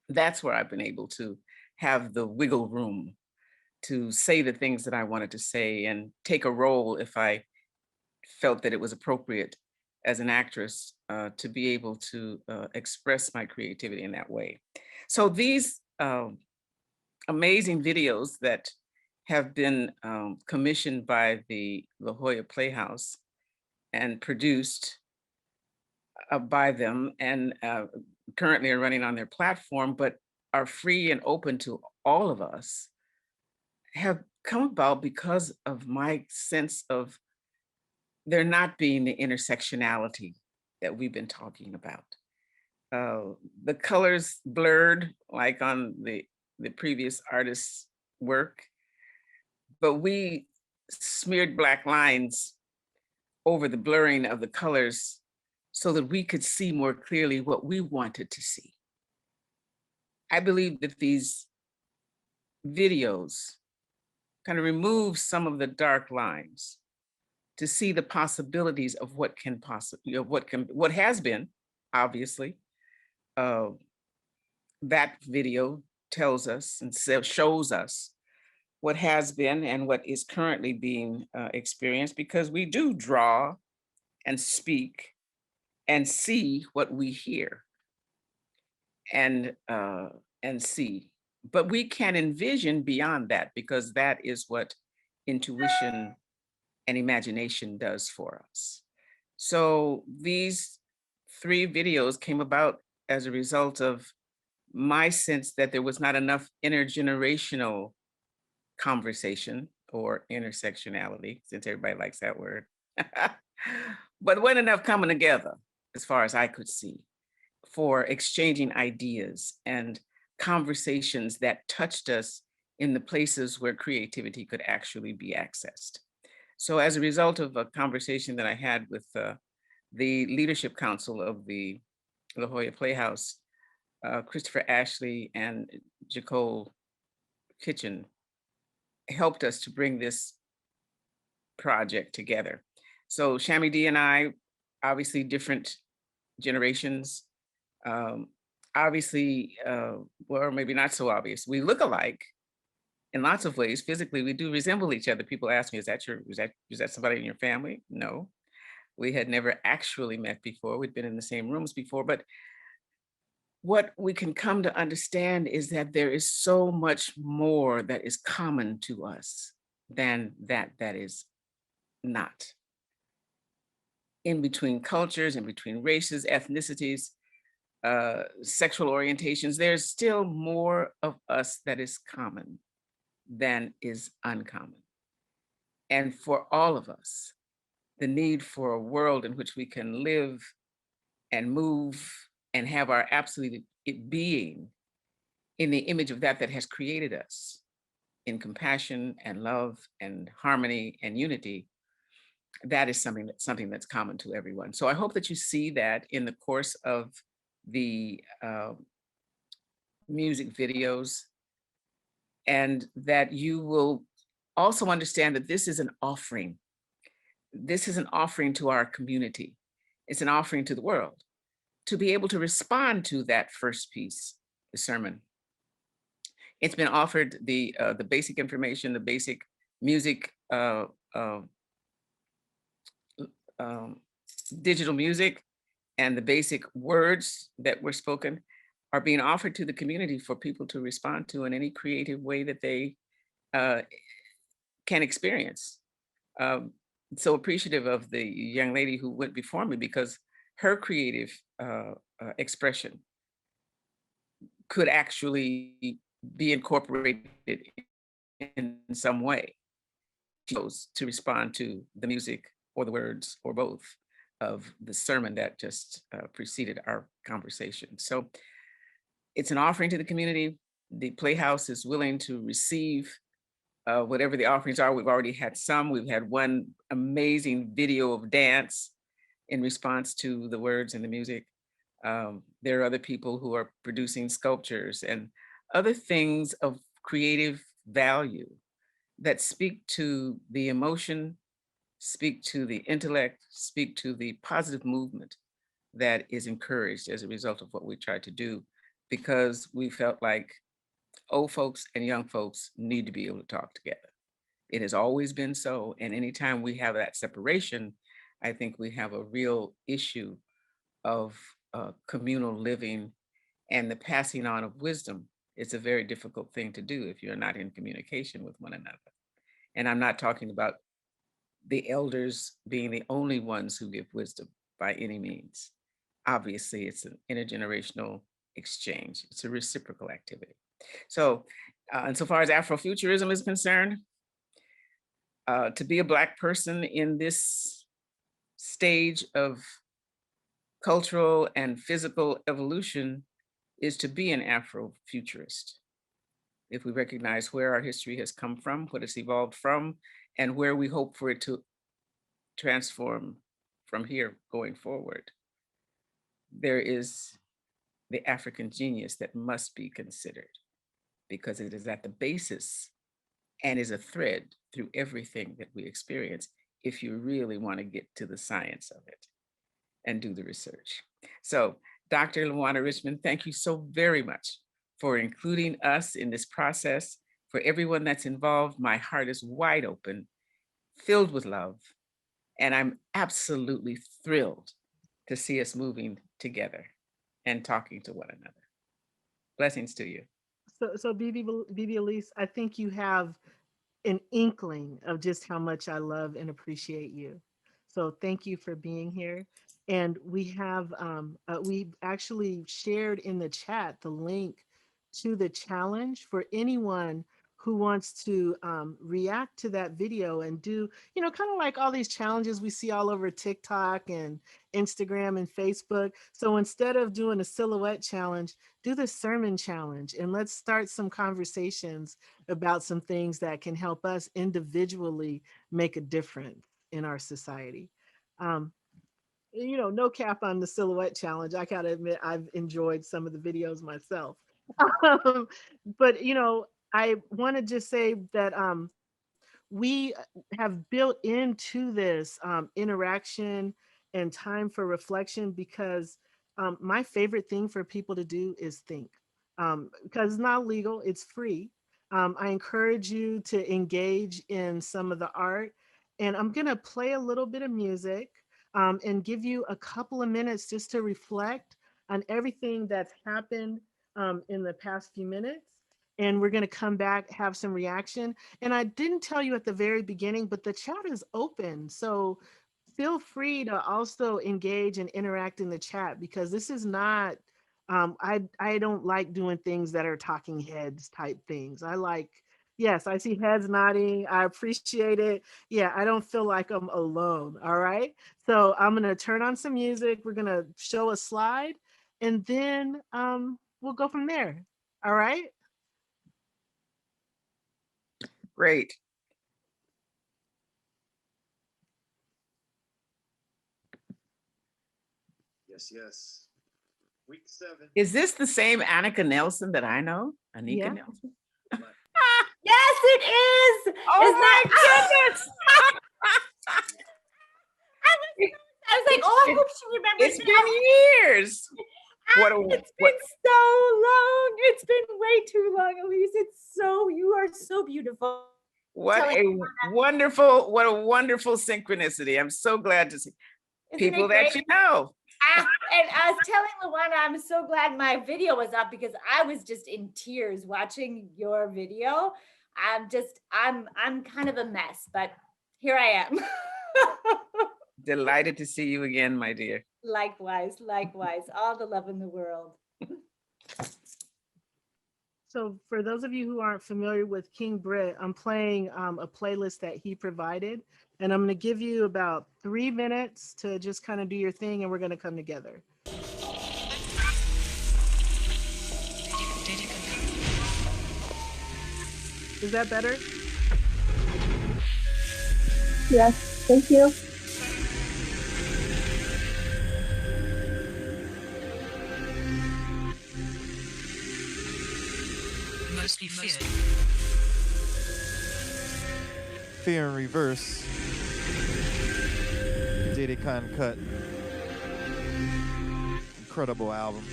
that's where I've been able to have the wiggle room to say the things that I wanted to say and take a role if I felt that it was appropriate as an actress to be able to express my creativity in that way. So these amazing videos that have been commissioned by the La Jolla Playhouse and produced, by them and currently are running on their platform, but are free and open to all of us, have come about because of my sense of there not being the intersectionality that we've been talking about. The colors blurred like on the previous artist's work, but we smeared black lines over the blurring of the colors so that we could see more clearly what we wanted to see. I believe that these videos kind of remove some of the dark lines to see the possibilities of what can possibly, what has been, obviously. That video tells us and shows us what has been and what is currently being experienced, because we do draw and speak and see what we hear and see. But we can envision beyond that, because that is what intuition and imagination does for us. So these 3 videos came about as a result of my sense that there was not enough intergenerational conversation or intersectionality, since everybody likes that word, but wasn't enough coming together, as far as I could see, for exchanging ideas and conversations that touched us in the places where creativity could actually be accessed. So as a result of a conversation that I had with the Leadership Council of the La Jolla Playhouse, Christopher Ashley and Jacole Kitchen helped us to bring this project together. So Shami D and I, obviously different generations, obviously, well, maybe not so obvious. We look alike in lots of ways. Physically, we do resemble each other. People ask me, is that somebody in your family? No, we had never actually met before. We'd been in the same rooms before, but what we can come to understand is that there is so much more that is common to us than that is not. In between cultures, in between races, ethnicities, sexual orientations, there's still more of us that is common than is uncommon. And for all of us, the need for a world in which we can live and move and have our absolute being in the image of that has created us, in compassion and love and harmony and unity, that is something that's common to everyone. So I hope that you see that in the course of the music videos, and that you will also understand that this is an offering. This is an offering to our community. It's an offering to the world to be able to respond to that first piece, the sermon. It's been offered the basic information, the basic music, digital music, and the basic words that were spoken are being offered to the community for people to respond to in any creative way that they can experience. So appreciative of the young lady who went before me, because her creative expression could actually be incorporated in some way. She chose to respond to the music or the words or both of the sermon that just preceded our conversation. So it's an offering to the community. The Playhouse is willing to receive whatever the offerings are. We've already had some. We've had one amazing video of dance in response to the words and the music. There are other people who are producing sculptures and other things of creative value that speak to the emotion, speak to the intellect, speak to the positive movement that is encouraged as a result of what we tried to do, because we felt like old folks and young folks need to be able to talk together. It has always been so, and anytime we have that separation, I think we have a real issue of communal living and the passing on of wisdom. It's a very difficult thing to do if you're not in communication with one another. And I'm not talking about the elders being the only ones who give wisdom by any means. obviously it's an intergenerational exchange. It's a reciprocal activity. So, insofar as Afrofuturism is concerned, to be a Black person in this stage of cultural and physical evolution is to be an Afrofuturist. If we recognize where our history has come from, what it's evolved from, and where we hope for it to transform from here going forward, there is the African genius that must be considered, because it is at the basis and is a thread through everything that we experience if you really want to get to the science of it and do the research. So, Dr. Lawana Richmond, thank you so very much for including us in this process. For everyone that's involved, my heart is wide open, filled with love, and I'm absolutely thrilled to see us moving together and talking to one another. Blessings to you. So Bibi Elise, I think you have an inkling of just how much I love and appreciate you. So thank you for being here. And we have, we actually shared in the chat the link to the challenge for anyone who wants to react to that video and do, you know, kind of like all these challenges we see all over TikTok and Instagram and Facebook. So instead of doing a silhouette challenge, do the sermon challenge, and let's start some conversations about some things that can help us individually make a difference in our society. You know, no cap on the silhouette challenge. I gotta admit, I've enjoyed some of the videos myself. But, you know, I want to just say that we have built into this interaction and time for reflection, because my favorite thing for people to do is think, because it's not illegal, it's free. I encourage you to engage in some of the art, and I'm going to play a little bit of music and give you a couple of minutes just to reflect on everything that's happened in the past few minutes. And we're going to come back, have some reaction. And I didn't tell you at the very beginning, but the chat is open. So feel free to also engage and interact in the chat, because this is not, I don't like doing things that are talking heads type things. I like, yes, I see heads nodding. I appreciate it. Yeah, I don't feel like I'm alone. All right. So I'm going to turn on some music. We're going to show a slide, and then we'll go from there. All right. Great. Yes, yes. Week 7. Is this the same Annika Nelson that I know? Anika Yeah. Nelson? Yes, it is. Oh Is my that- goodness! I was like, oh, I hope she remembers. It's been years. It's been so long. It's been way too long, Elise. You are so beautiful. What Telling a wonderful synchronicity. I'm so glad to see Isn't people it that great? you know. And I was telling Lawana, I'm so glad my video was up, because I was just in tears watching your video. I'm kind of a mess, but here I am. Delighted to see you again, my dear. Likewise, all the love in the world. So for those of you who aren't familiar with King Britt, I'm playing a playlist that he provided, and I'm going to give you about 3 minutes to just kind of do your thing, and we're going to come together. Is that better? Yes, thank you. Mostly feared. Fear in Reverse. Diddy Khan Cut. Incredible album.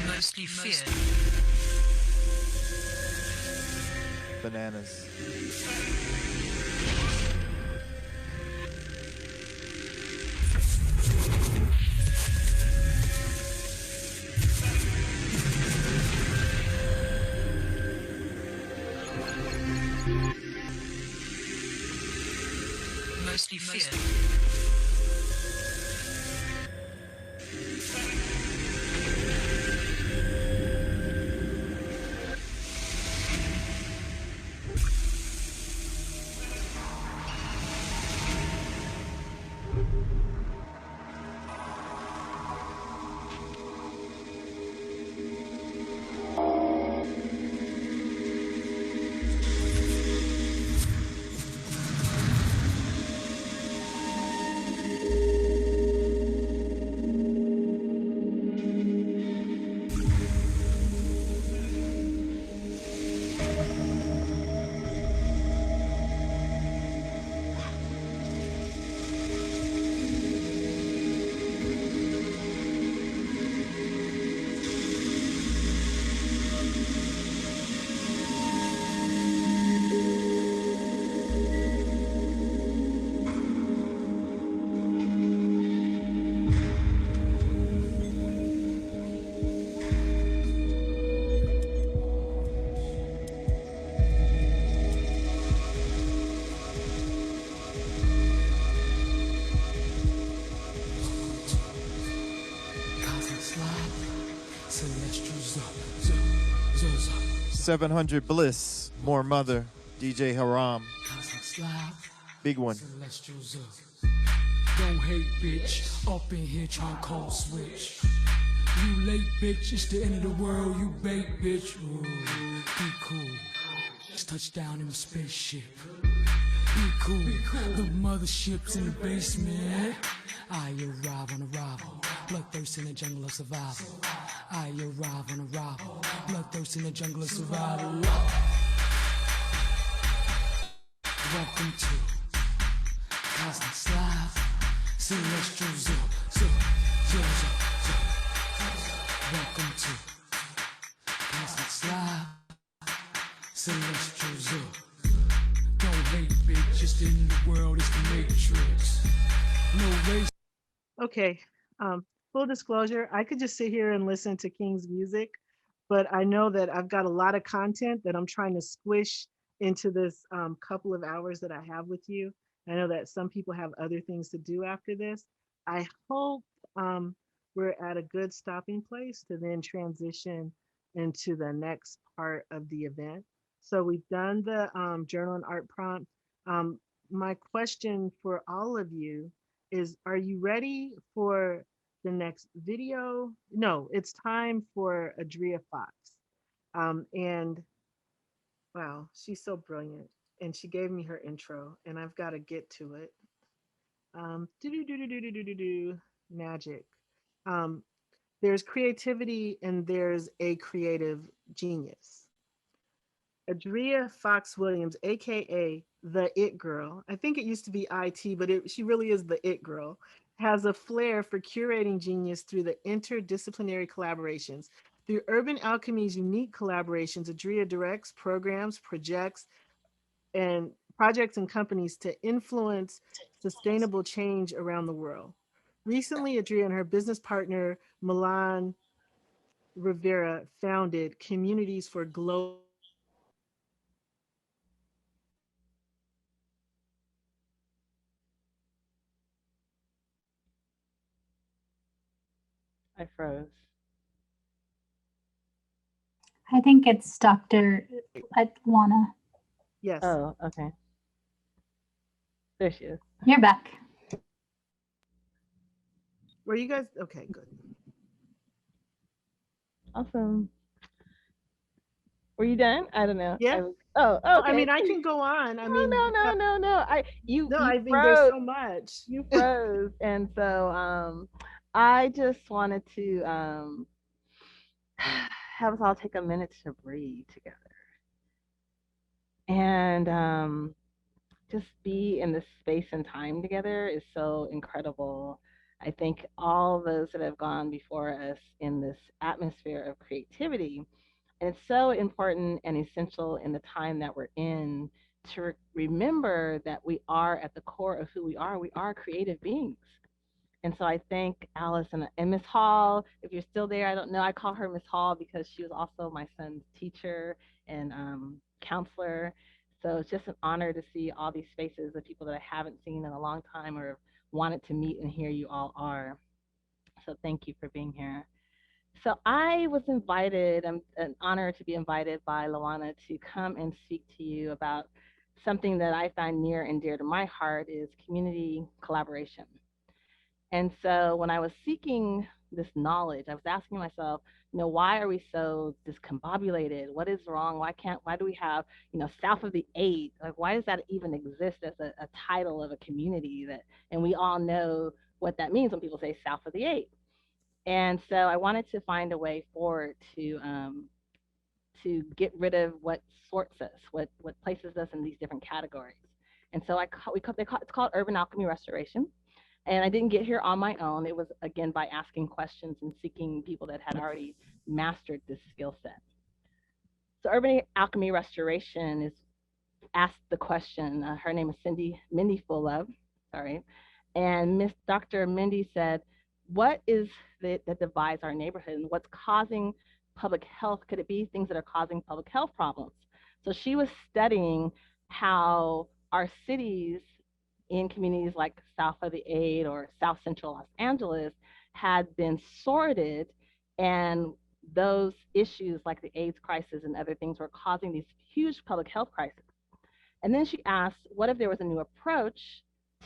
Mostly feared. Bananas. Mostly feared. 700 Bliss, More Mother, DJ Haram. Big one. Don't hate, bitch. Up in here trying cold switch. You late, bitch. It's the end of the world. You bait, bitch. Ooh, be cool. Just touch down in the spaceship. Be cool. The mothership's in the basement. I arrive on arrival. Bloodthirst in the jungle of survival. I arrive on arrival. Bloodthirst in the jungle of survival. Welcome to Cosmic Slide. Celestial Zoo. Welcome to Cosmic Slide. Celestial Zoo. Don't hate, bitch. Just in the world is the matrix. No race. Okay, full disclosure, I could just sit here and listen to King's music, but I know that I've got a lot of content that I'm trying to squish into this couple of hours that I have with you. I know that some people have other things to do after this. I hope we're at a good stopping place to then transition into the next part of the event. So we've done the journal and art prompt. My question for all of you is, are you ready for the next video? No, it's time for Adria Fox. And wow, she's so brilliant. And she gave me her intro and I've got to get to it. Magic. There's creativity and there's a creative genius. Adria Fox Williams, AKA the It Girl. I think it used to be IT, but she really is the It Girl. Has a flair for curating genius through the interdisciplinary collaborations. Through Urban Alchemy's unique collaborations, Adria directs programs, projects and companies to influence sustainable change around the world. Recently, Adria and her business partner, Milan Rivera, founded Communities for Global. I froze. I think it's Dr. Luana. Yes. Oh, okay. There she is. You're back. Were you guys okay? Good. Awesome. Were you done? I don't know. Yeah. Okay. I mean, I can go on. I mean, no. You I think froze. there's so much. You froze, and so I just wanted to have us all take a minute to breathe together, and just be in this space and time together is so incredible. I think all those that have gone before us in this atmosphere of creativity, and it's so important and essential in the time that we're in to remember that we are at the core of who we are. We are creative beings. And so I thank Alice and Miss Hall. If you're still there, I don't know. I call her Miss Hall because she was also my son's teacher and counselor. So it's just an honor to see all these faces of people that I haven't seen in a long time or wanted to meet, and here you all are. So thank you for being here. So I was invited, I'm an honor to be invited by Luana to come and speak to you about something that I find near and dear to my heart is community collaboration. And so when I was seeking this knowledge, I was asking myself, why are we so discombobulated? What is wrong? Why do we have, south of the 8? Like, why does that even exist as a title of a community and we all know what that means when people say south of the 8. And so I wanted to find a way forward to get rid of what sorts us, what places us in these different categories. And so it's called Urban Alchemy Restoration. And I didn't get here on my own. It was, again, by asking questions and seeking people that had already mastered this skill set. So Urban Alchemy Restoration is asked the question. Her name is Mindy Fullove, sorry. And Dr. Mindy said, what is it that divides our neighborhood and what's causing public health? Could it be things that are causing public health problems? So she was studying how our cities in communities like south of the 8 or South Central Los Angeles had been sorted, and those issues like the AIDS crisis and other things were causing these huge public health crises. And then she asked, what if there was a new approach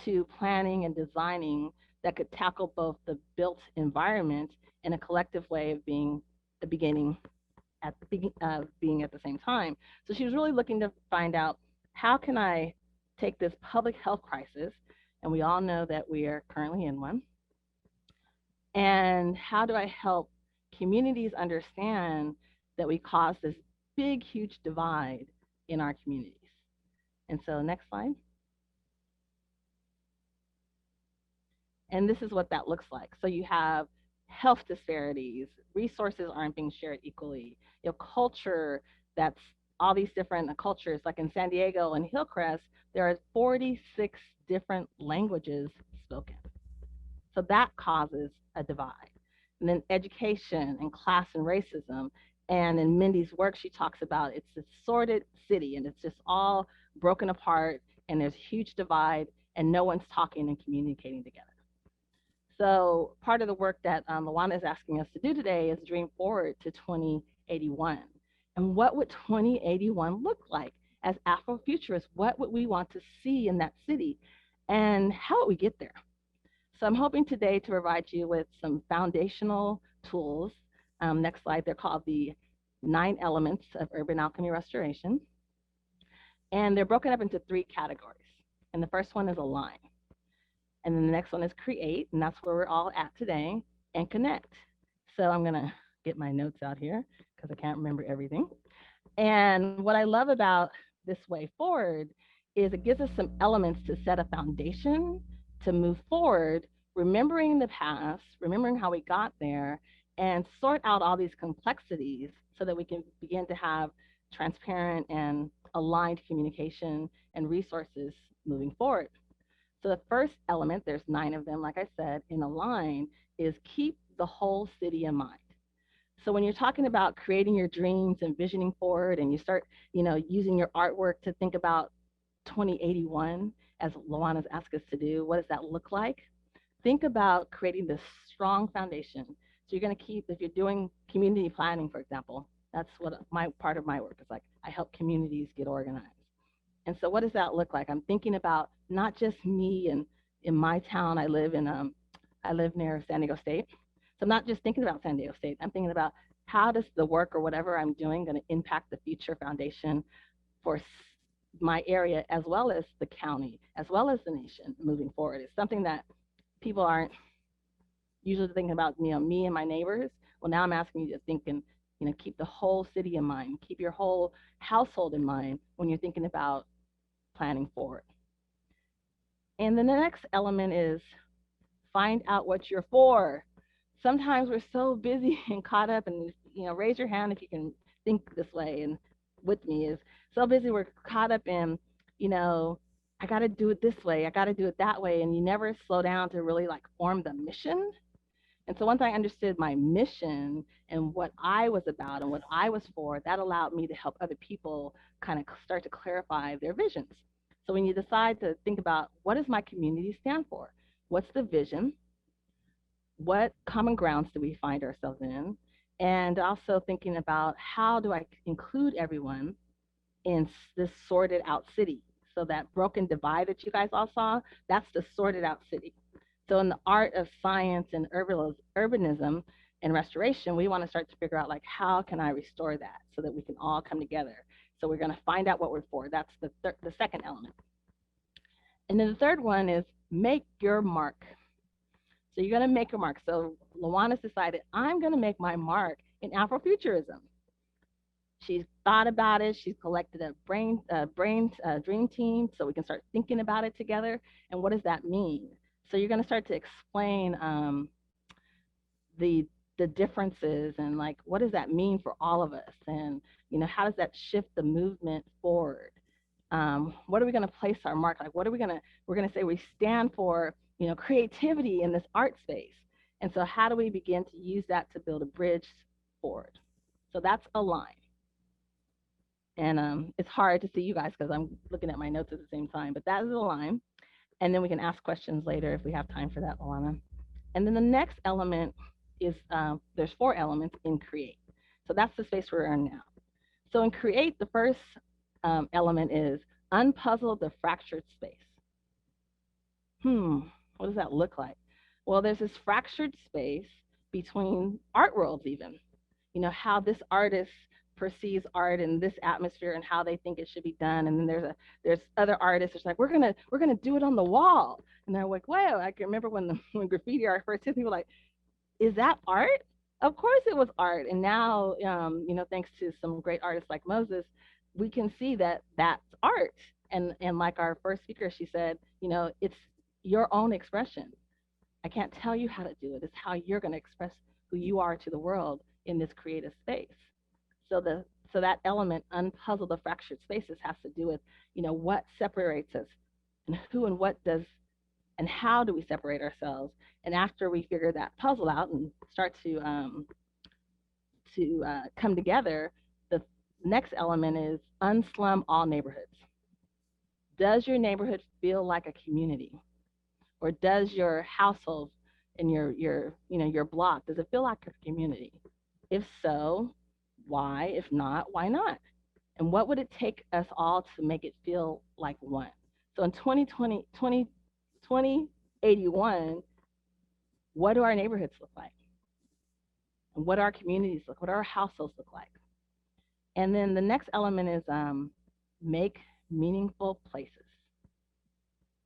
to planning and designing that could tackle both the built environment and a collective way of being the beginning at the being at the same time. So she was really looking to find out, how can I take this public health crisis, and we all know that we are currently in one, and how do I help communities understand that we cause this big, huge divide in our communities? And so next slide. And this is what that looks like. So you have health disparities, resources aren't being shared equally, you know, culture, that's all these different cultures, like in San Diego and Hillcrest, there are 46 different languages spoken. So that causes a divide. And then education and class and racism. And in Mindy's work, she talks about it's a sordid city and it's just all broken apart and there's huge divide and no one's talking and communicating together. So part of the work that Luana is asking us to do today is dream forward to 2081. And what would 2081 look like as Afrofuturists? What would we want to see in that city? And how would we get there? So I'm hoping today to provide you with some foundational tools. Next slide, they're called the 9 elements of urban alchemy restoration. And they're broken up into 3 categories. And the first one is align. And then the next one is create, and that's where we're all at today, and connect. So I'm gonna get my notes out here because I can't remember everything. And what I love about this way forward is it gives us some elements to set a foundation to move forward, remembering the past, remembering how we got there, and sort out all these complexities so that we can begin to have transparent and aligned communication and resources moving forward. So the first element, there's 9 of them, like I said, in align, is keep the whole city in mind. So when you're talking about creating your dreams and visioning forward, and you start, using your artwork to think about 2081, as Luana's asked us to do, what does that look like? Think about creating this strong foundation. So you're going to keep, if you're doing community planning, for example, that's what part of my work is like. I help communities get organized. And so what does that look like? I'm thinking about not just me and in my town. I live near San Diego State. So I'm not just thinking about San Diego State. I'm thinking about how does the work or whatever I'm doing going to impact the future foundation for my area, as well as the county, as well as the nation moving forward. It's something that people aren't usually thinking about, me and my neighbors. Well, now I'm asking you to think and keep the whole city in mind, keep your whole household in mind when you're thinking about planning forward. And then the next element is find out what you're for. Sometimes we're so busy and caught up, and raise your hand if you can think this way and with me, is so busy we're caught up in, I got to do it this way, I got to do it that way, and you never slow down to really form the mission. And so once I understood my mission and what I was about and what I was for, that allowed me to help other people kind of start to clarify their visions. So when you decide to think about, what does my community stand for? What's the vision? What common grounds do we find ourselves in? And also thinking about, how do I include everyone in this sorted out city? So that broken divide that you guys all saw, that's the sorted out city. So in the art of science and urbanism and restoration, we want to start to figure out, how can I restore that so that we can all come together? So we're going to find out what we're for. That's the second element. And then the third one is make your mark. So you're going to make your mark. So Luana's decided, I'm going to make my mark in Afrofuturism. She's thought about it. She's collected a dream team so we can start thinking about it together. And what does that mean? So you're going to start to explain the differences and what does that mean for all of us? And how does that shift the movement forward? What are we going to place our mark? What are we're going to say we stand for, creativity in this art space. And so how do we begin to use that to build a bridge forward? So that's align. And it's hard to see you guys because I'm looking at my notes at the same time, but that is align. And then we can ask questions later if we have time for that, Luana. And then the next element is, there's 4 elements in create. So that's the space we're in now. So in Create, the first element is unpuzzle the fractured space. What does that look like? Well, there's this fractured space between art worlds even. You know, how this artist perceives art in this atmosphere and how they think it should be done. And then there's other artists that's like, we're gonna do it on the wall. And they're like, wow, I can remember when graffiti art first hit, people were like, is that art? Of course it was art. And now, you know, thanks to some great artists like Moses, we can see that that's art. And like our first speaker, she said, you know, it's your own expression. I can't tell you how to do it. It's how you're going to express who you are to the world in this creative space. So that element, unpuzzle the fractured spaces, has to do with, you know, what separates us and who and what does and how do we separate ourselves. And after we figure that puzzle out and start to come together, the next element is unslum all neighborhoods. Does your neighborhood feel like a community? Or does your household and your block, does it feel like a community? If so, why? If not, why not? And what would it take us all to make it feel like one? So in 2081, what do our neighborhoods look like? And what do our communities look, what do our households look like? And then the next element is make meaningful places.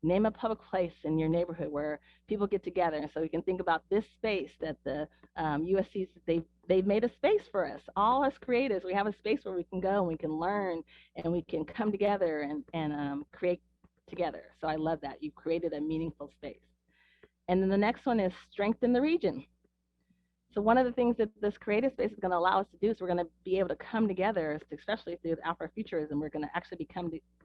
Name a public place in your neighborhood where people get together. And so we can think about this space that the USC's, they've made a space for us. All us creatives, we have a space where we can go and we can learn and we can come together and create together. So I love that. You created a meaningful space. And then the next one is strengthen the region. So one of the things that this creative space is going to allow us to do is we're going to be able to come together, especially through Afrofuturism. We're going to actually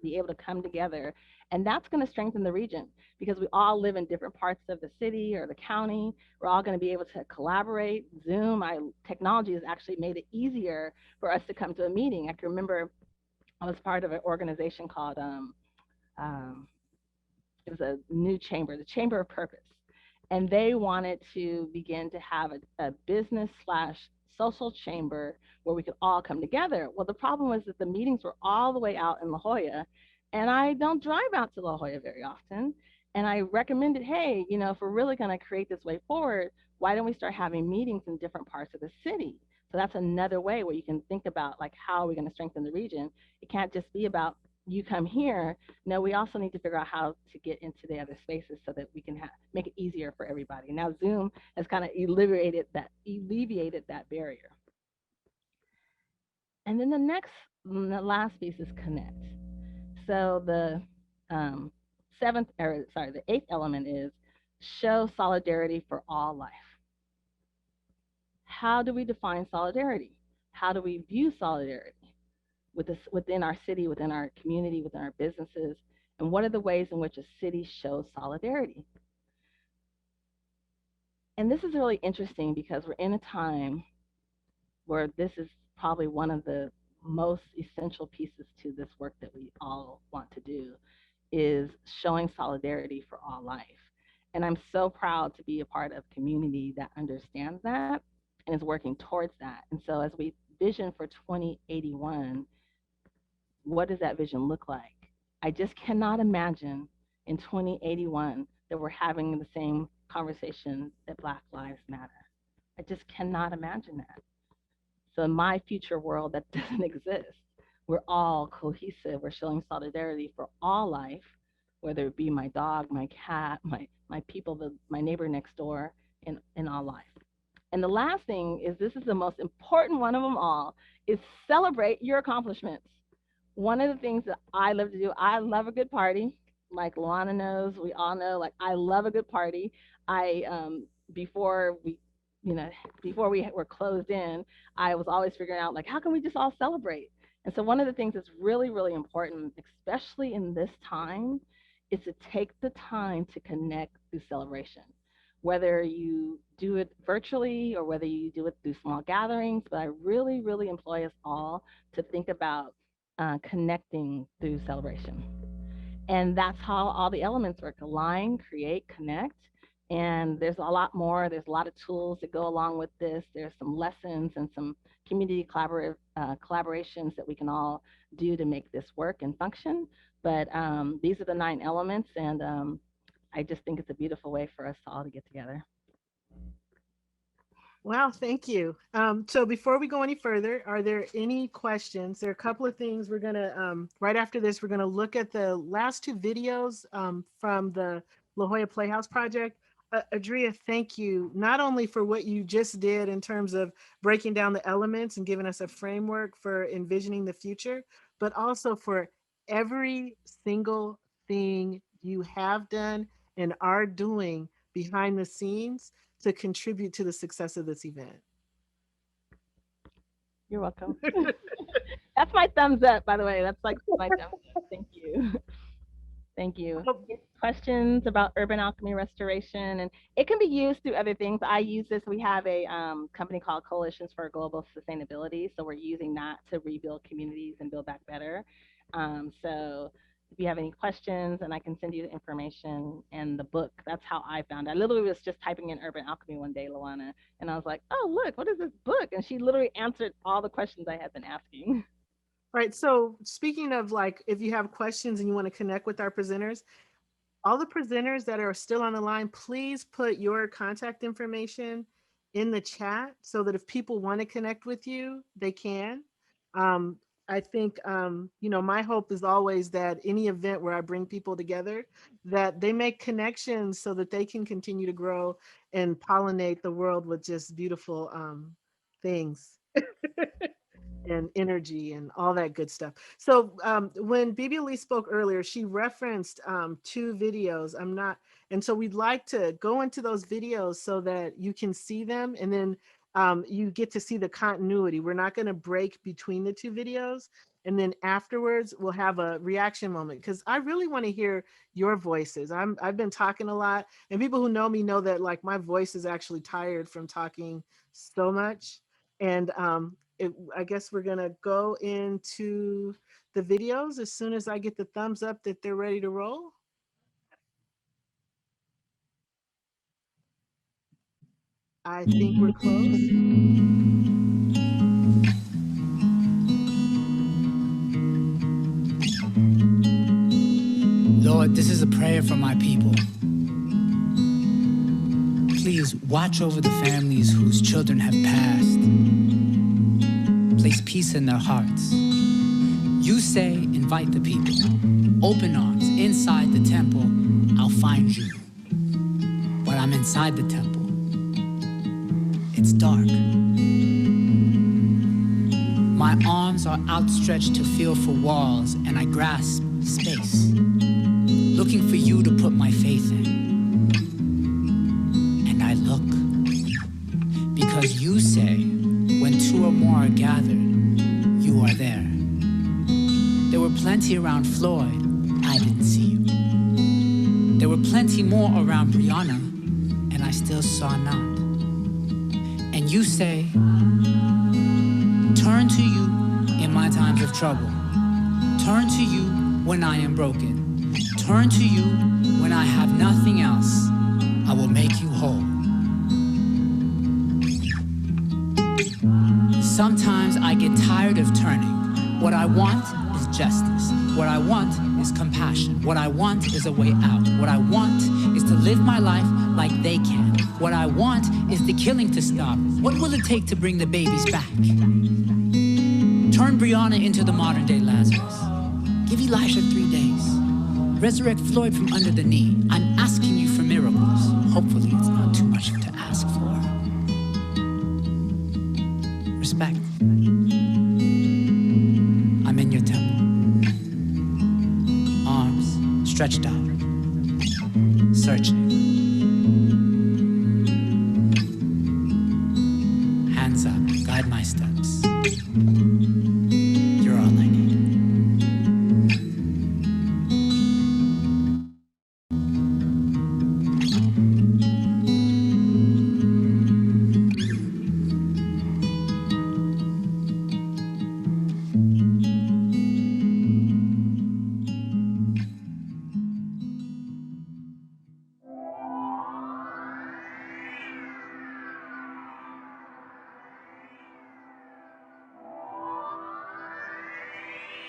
be able to come together, and that's going to strengthen the region because we all live in different parts of the city or the county. We're all going to be able to collaborate. Zoom, technology has actually made it easier for us to come to a meeting. I can remember I was part of an organization called, it was a new chamber, the Chamber of Purpose. And they wanted to begin to have a business/social chamber where we could all come together. Well, the problem was that the meetings were all the way out in La Jolla, and I don't drive out to La Jolla very often. And I recommended, hey, you know, if we're really going to create this way forward, why don't we start having meetings in different parts of the city? So that's another way where you can think about, like, how are we going to strengthen the region? It can't just be about you come here. No, we also need to figure out how to get into the other spaces so that we can make it easier for everybody. Now Zoom has kind of alleviated that barrier. And then the last piece is connect. So the eighth element is show solidarity for all life. How do we define solidarity? How do we view solidarity? Within our city, within our community, within our businesses, and what are the ways in which a city shows solidarity? And this is really interesting because we're in a time where this is probably one of the most essential pieces to this work that we all want to do, is showing solidarity for all life. And I'm so proud to be a part of a community that understands that and is working towards that. And so as we vision for 2081, what does that vision look like? I just cannot imagine in 2081 that we're having the same conversation that Black Lives Matter. I just cannot imagine that. So in my future world, that doesn't exist. We're all cohesive. We're showing solidarity for all life, whether it be my dog, my cat, my people, my neighbor next door, in all life. And the last thing is, this is the most important one of them all, is celebrate your accomplishments. One of the things that I love to do, I love a good party. Like Luana knows, we all know, like, I love a good party. Before we were closed in, I was always figuring out, like, how can we just all celebrate? And so one of the things that's really, really important, especially in this time, is to take the time to connect through celebration. Whether you do it virtually or whether you do it through small gatherings, but I really, really employ us all to think about connecting through celebration. And that's how all the elements work: align, create, connect. And there's a lot more. There's a lot of tools that go along with this. There's some lessons and some community collaborations that we can all do to make this work and function. But these are the 9 elements, and I just think it's a beautiful way for us all to get together. Wow, thank you. So before we go any further, are there any questions? There are a couple of things we're gonna, right after this, we're gonna look at the last 2 videos from the La Jolla Playhouse Project. Adria, thank you, not only for what you just did in terms of breaking down the elements and giving us a framework for envisioning the future, but also for every single thing you have done and are doing behind the scenes to contribute to the success of this event. You're welcome. That's my thumbs up, by the way. That's like my thumbs up. Thank you. Thank you. Questions about urban alchemy restoration, and it can be used through other things. I use this. We have a company called Coalitions for Global Sustainability, so we're using that to rebuild communities and build back better. So if you have any questions, and I can send you the information and the book. That's how I found it. I literally was just typing in urban alchemy one day, Luana, and I was like, oh, look, what is this book? And she literally answered all the questions I had been asking. Right, so speaking of, like, if you have questions and you want to connect with our presenters, all the presenters that are still on the line, please put your contact information in the chat so that if people want to connect with you, they can. I think, you know, my hope is always that any event where I bring people together, that they make connections so that they can continue to grow and pollinate the world with just beautiful things. And energy and all that good stuff. So when Bibi Ali spoke earlier, she referenced 2 videos. And so we'd like to go into those videos so that you can see them, and then you get to see the continuity. We're not going to break between the 2 videos. And then afterwards, we'll have a reaction moment, because I really want to hear your voices. I've been talking a lot, and people who know me know that, like, my voice is actually tired from talking so much. And I guess we're gonna go into the videos as soon as I get the thumbs up that they're ready to roll. I think we're close. Lord, this is a prayer for my people. Please watch over the families whose children have passed. Place peace in their hearts. You say, invite the people. Open arms, inside the temple, I'll find you. But I'm inside the temple. It's dark. My arms are outstretched to feel for walls, and I grasp space, looking for you to put my faith in. And I look, because you say, when 2 or more are gathered, you are there. There were plenty around Floyd, I didn't see you. There were plenty more around Breonna, and I still saw not. And you say, turn to you in my times of trouble. Turn to you when I am broken. Turn to you when I have nothing else. I will make you whole. Sometimes I get tired of turning. What I want is justice. What I want is compassion. What I want is a way out. What I want is to live my life like they can. What I want is the killing to stop. What will it take to bring the babies back? Turn Breonna into the modern day Lazarus. Give Elijah 3 days. Resurrect Floyd from under the knee. I'm asking you for miracles. Hopefully it's not too much to ask for. Respect. I'm in your temple. Arms stretched out. Searching. Hands up, guide my steps. You're all I need.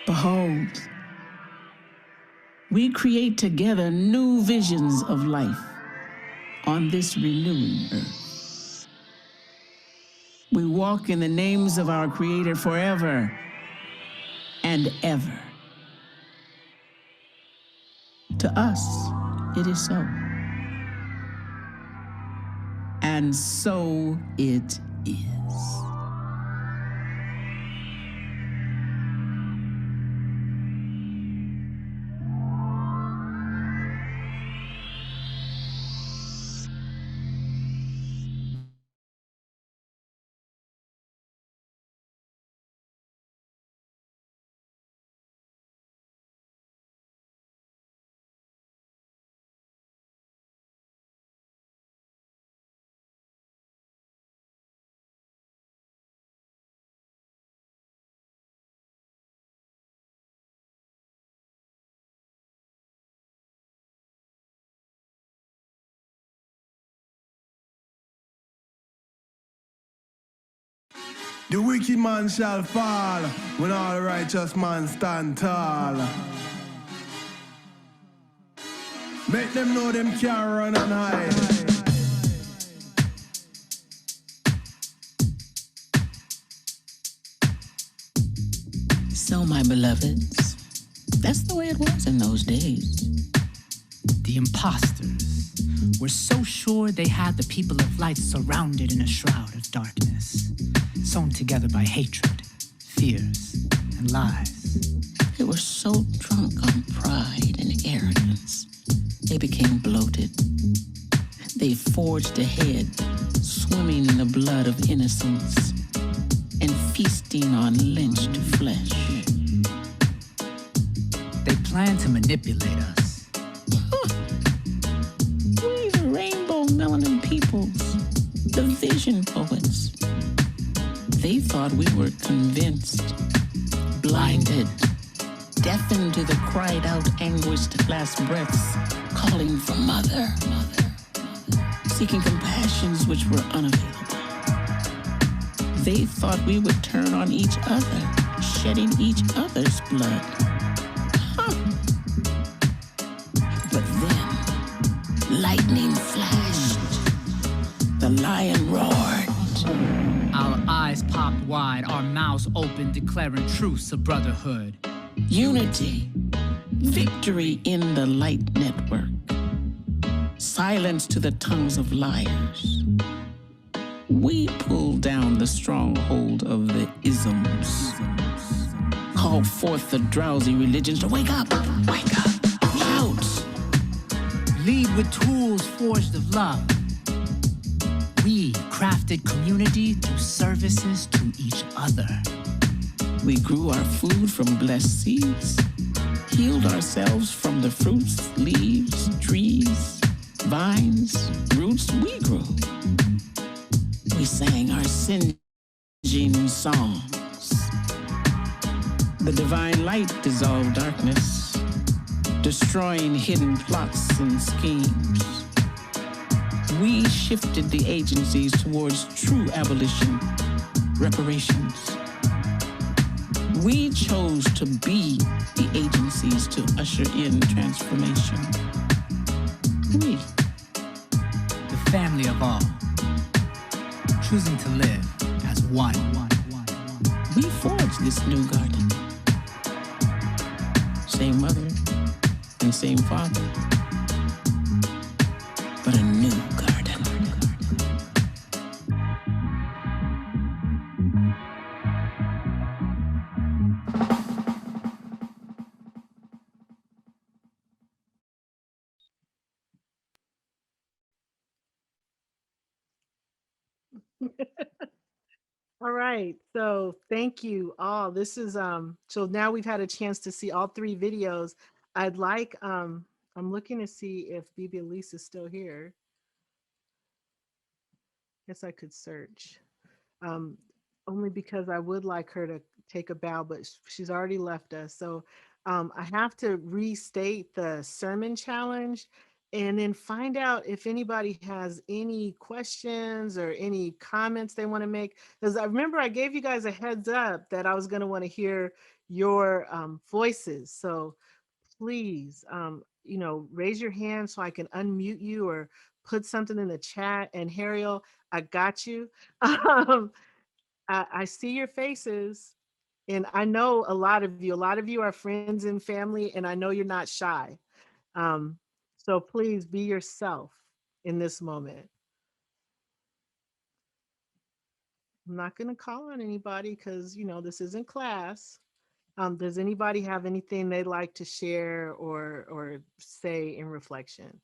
Behold, we create together new visions of life on this renewing earth. We walk in the names of our Creator forever and ever. To us, it is so. And so it is. The wicked man shall fall when all the righteous man stand tall. Make them know them can't run and hide. So, my beloveds, that's the way it was in those days. The imposters were so sure they had the people of light surrounded in a shroud of darkness, sewn together by hatred, fears, and lies. They were so drunk on pride and arrogance, they became bloated. They forged ahead, swimming in the blood of innocence and feasting on lynched flesh. They planned to manipulate us. We, the rainbow melanin peoples, the vision poets. They thought we were convinced, blinded, deafened to the cried out anguished last breaths, calling for mother, seeking compassions which were unavailable. They thought we would turn on each other, shedding each other's blood. But then, lightning flashed, the lion roared. Our eyes popped wide, our mouths open, declaring truths of brotherhood. Unity, victory in the light network, silence to the tongues of liars. We pulled down the stronghold of the isms, called forth the drowsy religions to wake up, shout. Lead with tools forged of love. We crafted community through services to each other. We grew our food from blessed seeds, healed ourselves from the fruits, leaves, trees, vines, roots we grew. We sang our singeing songs. The divine light dissolved darkness, destroying hidden plots and schemes. We shifted the agencies towards true abolition, reparations. We chose to be the agencies to usher in transformation. We, the family of all, choosing to live as one. We forged this new garden. Same mother and same father, but a new garden. All right, so thank you all. This is so now we've had a chance to see all three videos. I'd like I'm looking to see if Bibi Elise is still here. Guess I could search. Only because I would like her to take a bow, but she's already left us. So I have to restate the sermon challenge and then find out if anybody has any questions or any comments they want to make. Because I remember I gave you guys a heads up that I was going to want to hear your voices. So please, raise your hand so I can unmute you or put something in the chat. And Hariel, I got you. I see your faces, and I know a lot of you. A lot of you are friends and family, and I know you're not shy. So please be yourself in this moment. I'm not going to call on anybody because, this isn't class. Does anybody have anything they'd like to share or say in reflection?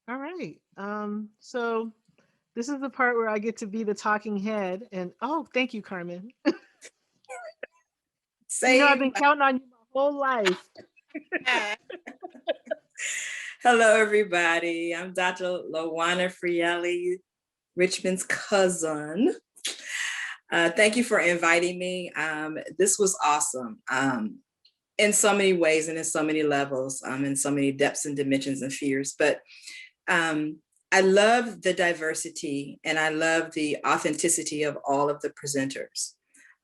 All right. So this is the part where I get to be the talking head. And oh, thank you, Carmen. I've been counting on you my whole life. Hello, everybody. I'm Dr. Lawana Frielli, Richmond's cousin. Thank you for inviting me. This was awesome in so many ways and in so many levels, in so many depths and dimensions and fears. But I love the diversity and I love the authenticity of all of the presenters.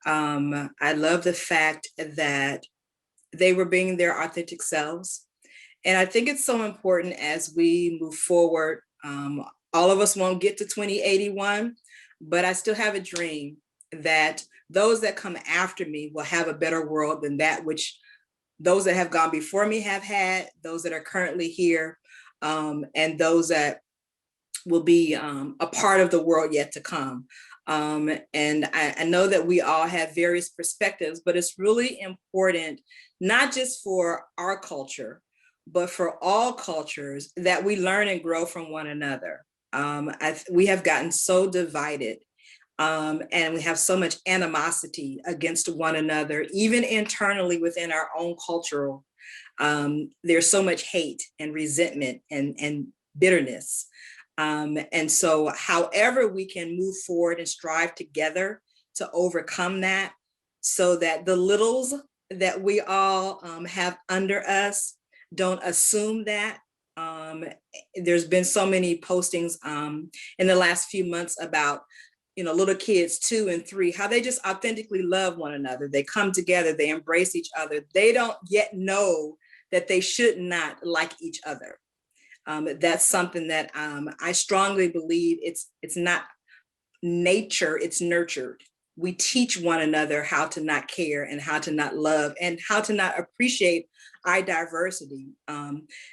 I love the fact that they were being their authentic selves. And I think it's so important as we move forward. All of us won't get to 2081, but I still have a dream that those that come after me will have a better world than that which those that have gone before me have had, those that are currently here, and those that will be a part of the world yet to come. And I know that we all have various perspectives, but it's really important, not just for our culture, but for all cultures, that we learn and grow from one another. We have gotten so divided, and we have so much animosity against one another, even internally within our own cultural. There's so much hate and resentment and bitterness. And so however we can move forward and strive together to overcome that, so that the littles that we all have under us don't assume that. There's been so many postings in the last few months about, little kids 2 and 3, how they just authentically love one another. They come together, they embrace each other. They don't yet know that they should not like each other. That's something that I strongly believe it's not nature, it's nurtured. We teach one another how to not care and how to not love and how to not appreciate our diversity.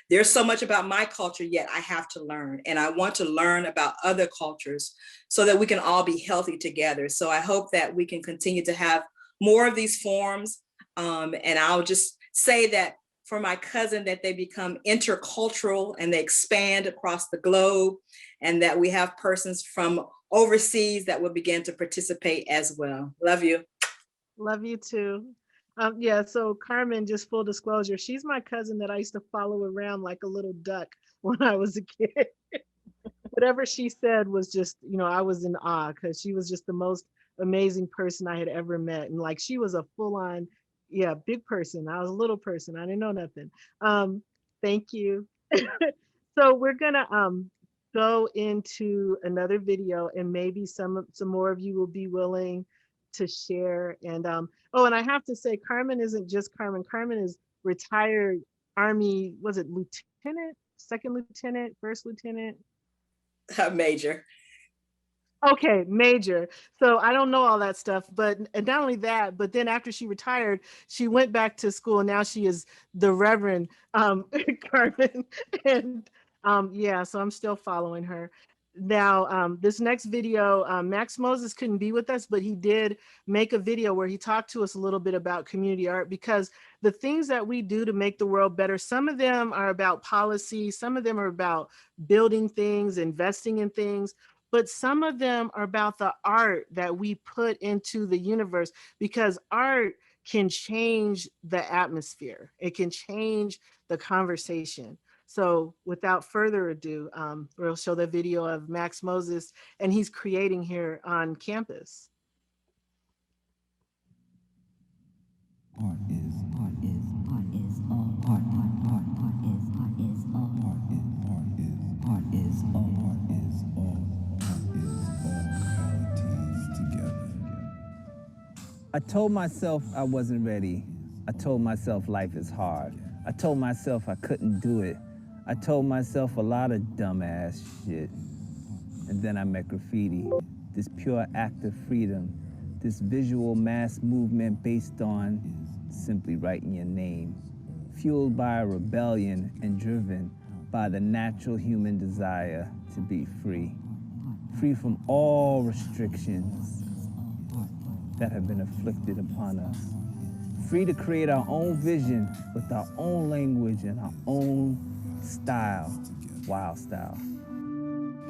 There's so much about my culture yet I have to learn, and I want to learn about other cultures so that we can all be healthy together. So I hope that we can continue to have more of these forums. And I'll just say that for my cousin, that they become intercultural and they expand across the globe, and that we have persons from overseas that will begin to participate as well. Love you. Love you too. Yeah, so Carmen, just full disclosure, she's my cousin that I used to follow around like a little duck when I was a kid. Whatever she said was just, I was in awe because she was just the most amazing person I had ever met. And like, she was a full-on, big person. I was a little person. I didn't know nothing. Thank you. So we're gonna go into another video, and maybe some more of you will be willing to share. And and I have to say, Carmen isn't just Carmen. Carmen is retired Army, was it lieutenant, second lieutenant, first lieutenant? Major. Okay, major. So I don't know all that stuff, but and not only that, but then after she retired, she went back to school. And now she is the Reverend Carmen. And so I'm still following her. Now, this next video, Max Moses couldn't be with us, but he did make a video where he talked to us a little bit about community art, because the things that we do to make the world better, some of them are about policy, some of them are about building things, investing in things, but some of them are about the art that we put into the universe, because art can change the atmosphere. It can change the conversation. So without further ado, we'll show the video of Max Moses, and he's creating here on campus. Art is all. I told myself I wasn't ready. I told myself life is hard. I told myself I couldn't do it. I told myself a lot of dumbass shit. And then I met graffiti, this pure act of freedom, this visual mass movement based on simply writing your name, fueled by a rebellion and driven by the natural human desire to be free, free from all restrictions that have been inflicted upon us, free to create our own vision with our own language and our own style, wild style.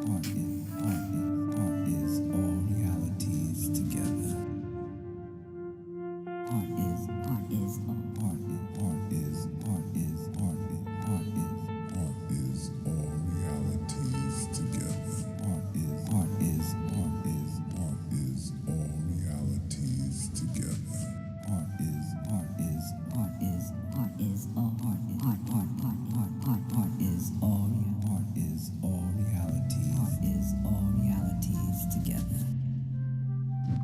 Art is all realities together. Art is all realities together. Art is all realities together. Art is all realities together.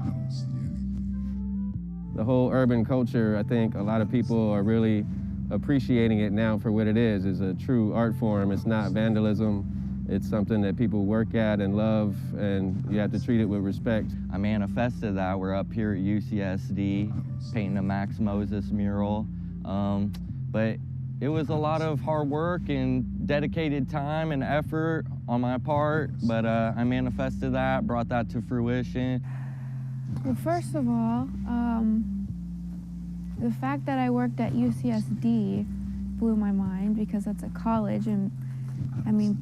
I don't see anything. The whole urban culture, I think a lot of people are really appreciating it now for what it is a true art form. It's not vandalism. It's something that people work at and love, and you have to treat it with respect. I manifested that. We're up here at UCSD painting a Max Moses mural. But it was a lot of hard work and dedicated time and effort on my part, but I manifested that, brought that to fruition. Well, first of all, the fact that I worked at UCSD blew my mind because that's a college, and I mean,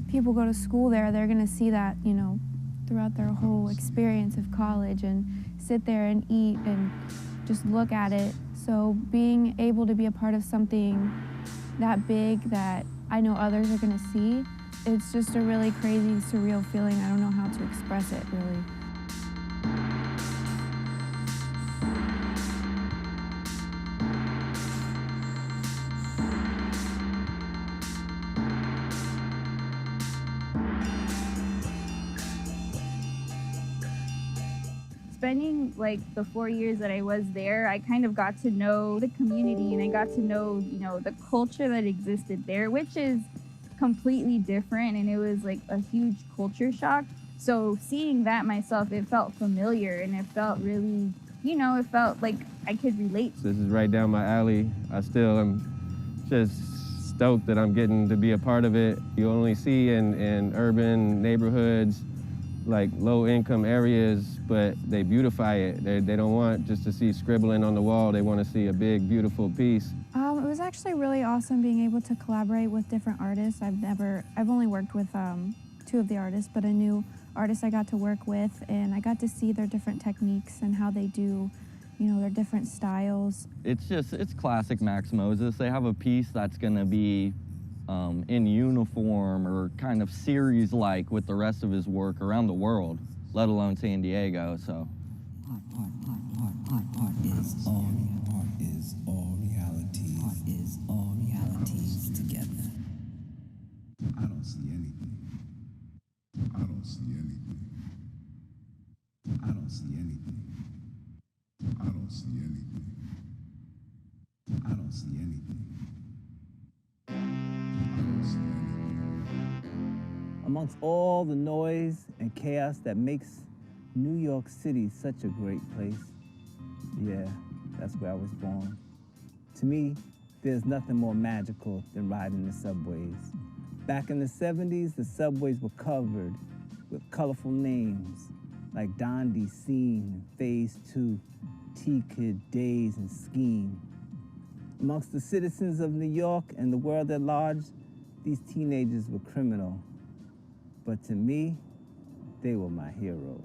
people go to school there, they're gonna see that, you know, throughout their whole experience of college and sit there and eat and just look at it. So being able to be a part of something that big that I know others are gonna see, it's just a really crazy, surreal feeling. I don't know how to express it, really. Spending like the 4 years that I was there, I kind of got to know the community and I got to know, you know, the culture that existed there, which is completely different, and it was like a huge culture shock. So seeing that myself, it felt familiar and it felt really, you know, it felt like I could relate. This is right down my alley. I still am just stoked that I'm getting to be a part of it. You only see in urban neighborhoods, like low-income areas, but they beautify it. They don't want just to see scribbling on the wall. They want to see a big, beautiful piece. It was actually really awesome being able to collaborate with different artists. I've only worked with 2 of the artists, but a new artist I got to work with, and I got to see their different techniques and how they do, you know, their different styles. It's classic Max Moses. They have a piece that's gonna be in uniform or kind of series-like with the rest of his work around the world, let alone San Diego, so. Art is all realities together. I don't see anything. I don't see anything. I don't see anything. I don't see anything. I don't see anything. Amongst all the noise and chaos that makes New York City such a great place, yeah, that's where I was born. To me, there's nothing more magical than riding the subways. Back in the 70s, the subways were covered with colorful names like Dondi, Scene, Phase 2, T-Kid, Days, and Scheme. Amongst the citizens of New York and the world at large, these teenagers were criminal. But to me, they were my heroes.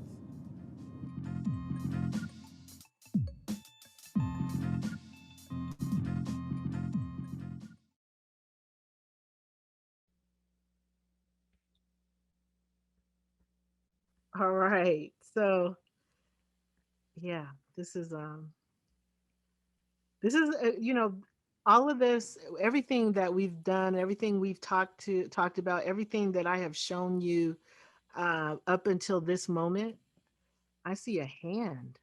All right. So, yeah, this is you know, all of this, everything that we've done, everything we've talked about, everything that I have shown you up until this moment, I see a hand.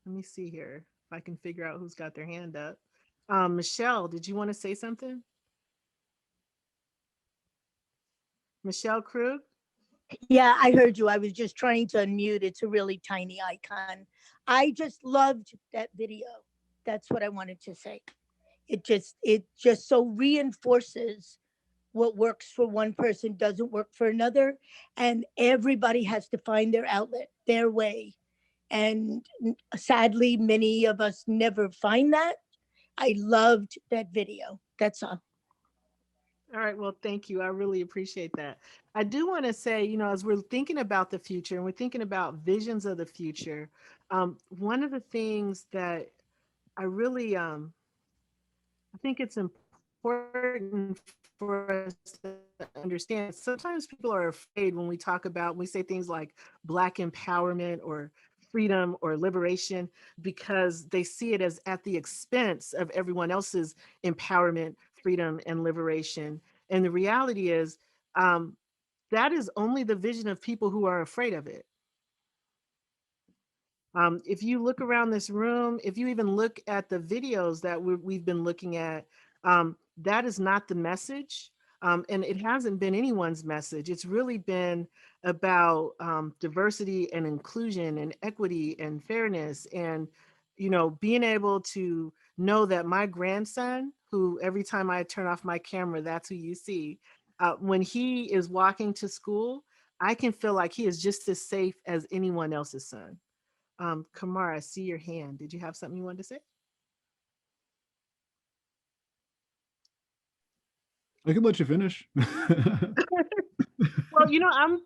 Let me see here if I can figure out who's got their hand up. Michelle, did you want to say something? Michelle Krug? Yeah, I heard you. I was just trying to unmute. It's a really tiny icon. I just loved that video. That's what I wanted to say. It just so reinforces what works for one person doesn't work for another, and everybody has to find their outlet, their way. And sadly, many of us never find that. I loved that video. That's all. All right, well, thank you. I really appreciate that. I do want to say, you know, as we're thinking about the future and we're thinking about visions of the future, one of the things that I really, I think it's important for us to understand. Sometimes people are afraid when we say things like Black empowerment or freedom or liberation, because they see it as at the expense of everyone else's empowerment, freedom, and liberation. And the reality is that is only the vision of people who are afraid of it. If you look around this room, if you even look at the videos that we've been looking at, that is not the message. And it hasn't been anyone's message. It's really been about diversity and inclusion and equity and fairness, and, you know, being able to know that my grandson, who every time I turn off my camera, that's who you see, when he is walking to school, I can feel like he is just as safe as anyone else's son. Kamara, I see your hand. Did you have something you wanted to say? I can let you finish. Well, you know, I'm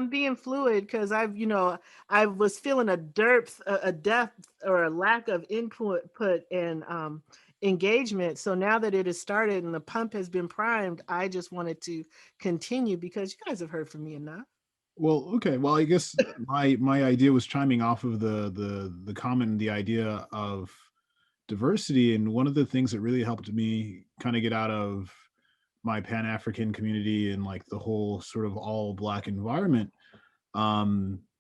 being fluid because I was feeling a depth or a lack of input and engagement. So now that it has started and the pump has been primed, I just wanted to continue because you guys have heard from me enough. Well, okay. Well, I guess my idea was chiming off of the comment and the idea of diversity. And one of the things that really helped me kind of get out of my Pan-African community and like the whole sort of all Black environment,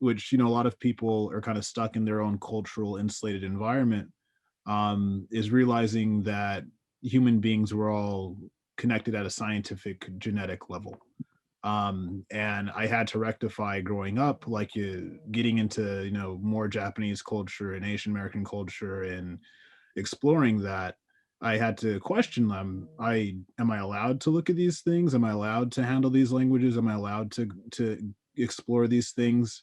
which, you know, a lot of people are kind of stuck in their own cultural insulated environment, is realizing that human beings were all connected at a scientific genetic level. And I had to rectify growing up, like getting into, you know, more Japanese culture and Asian American culture and exploring that. I had to question them. Am I allowed to look at these things? Am I allowed to handle these languages? Am I allowed to explore these things?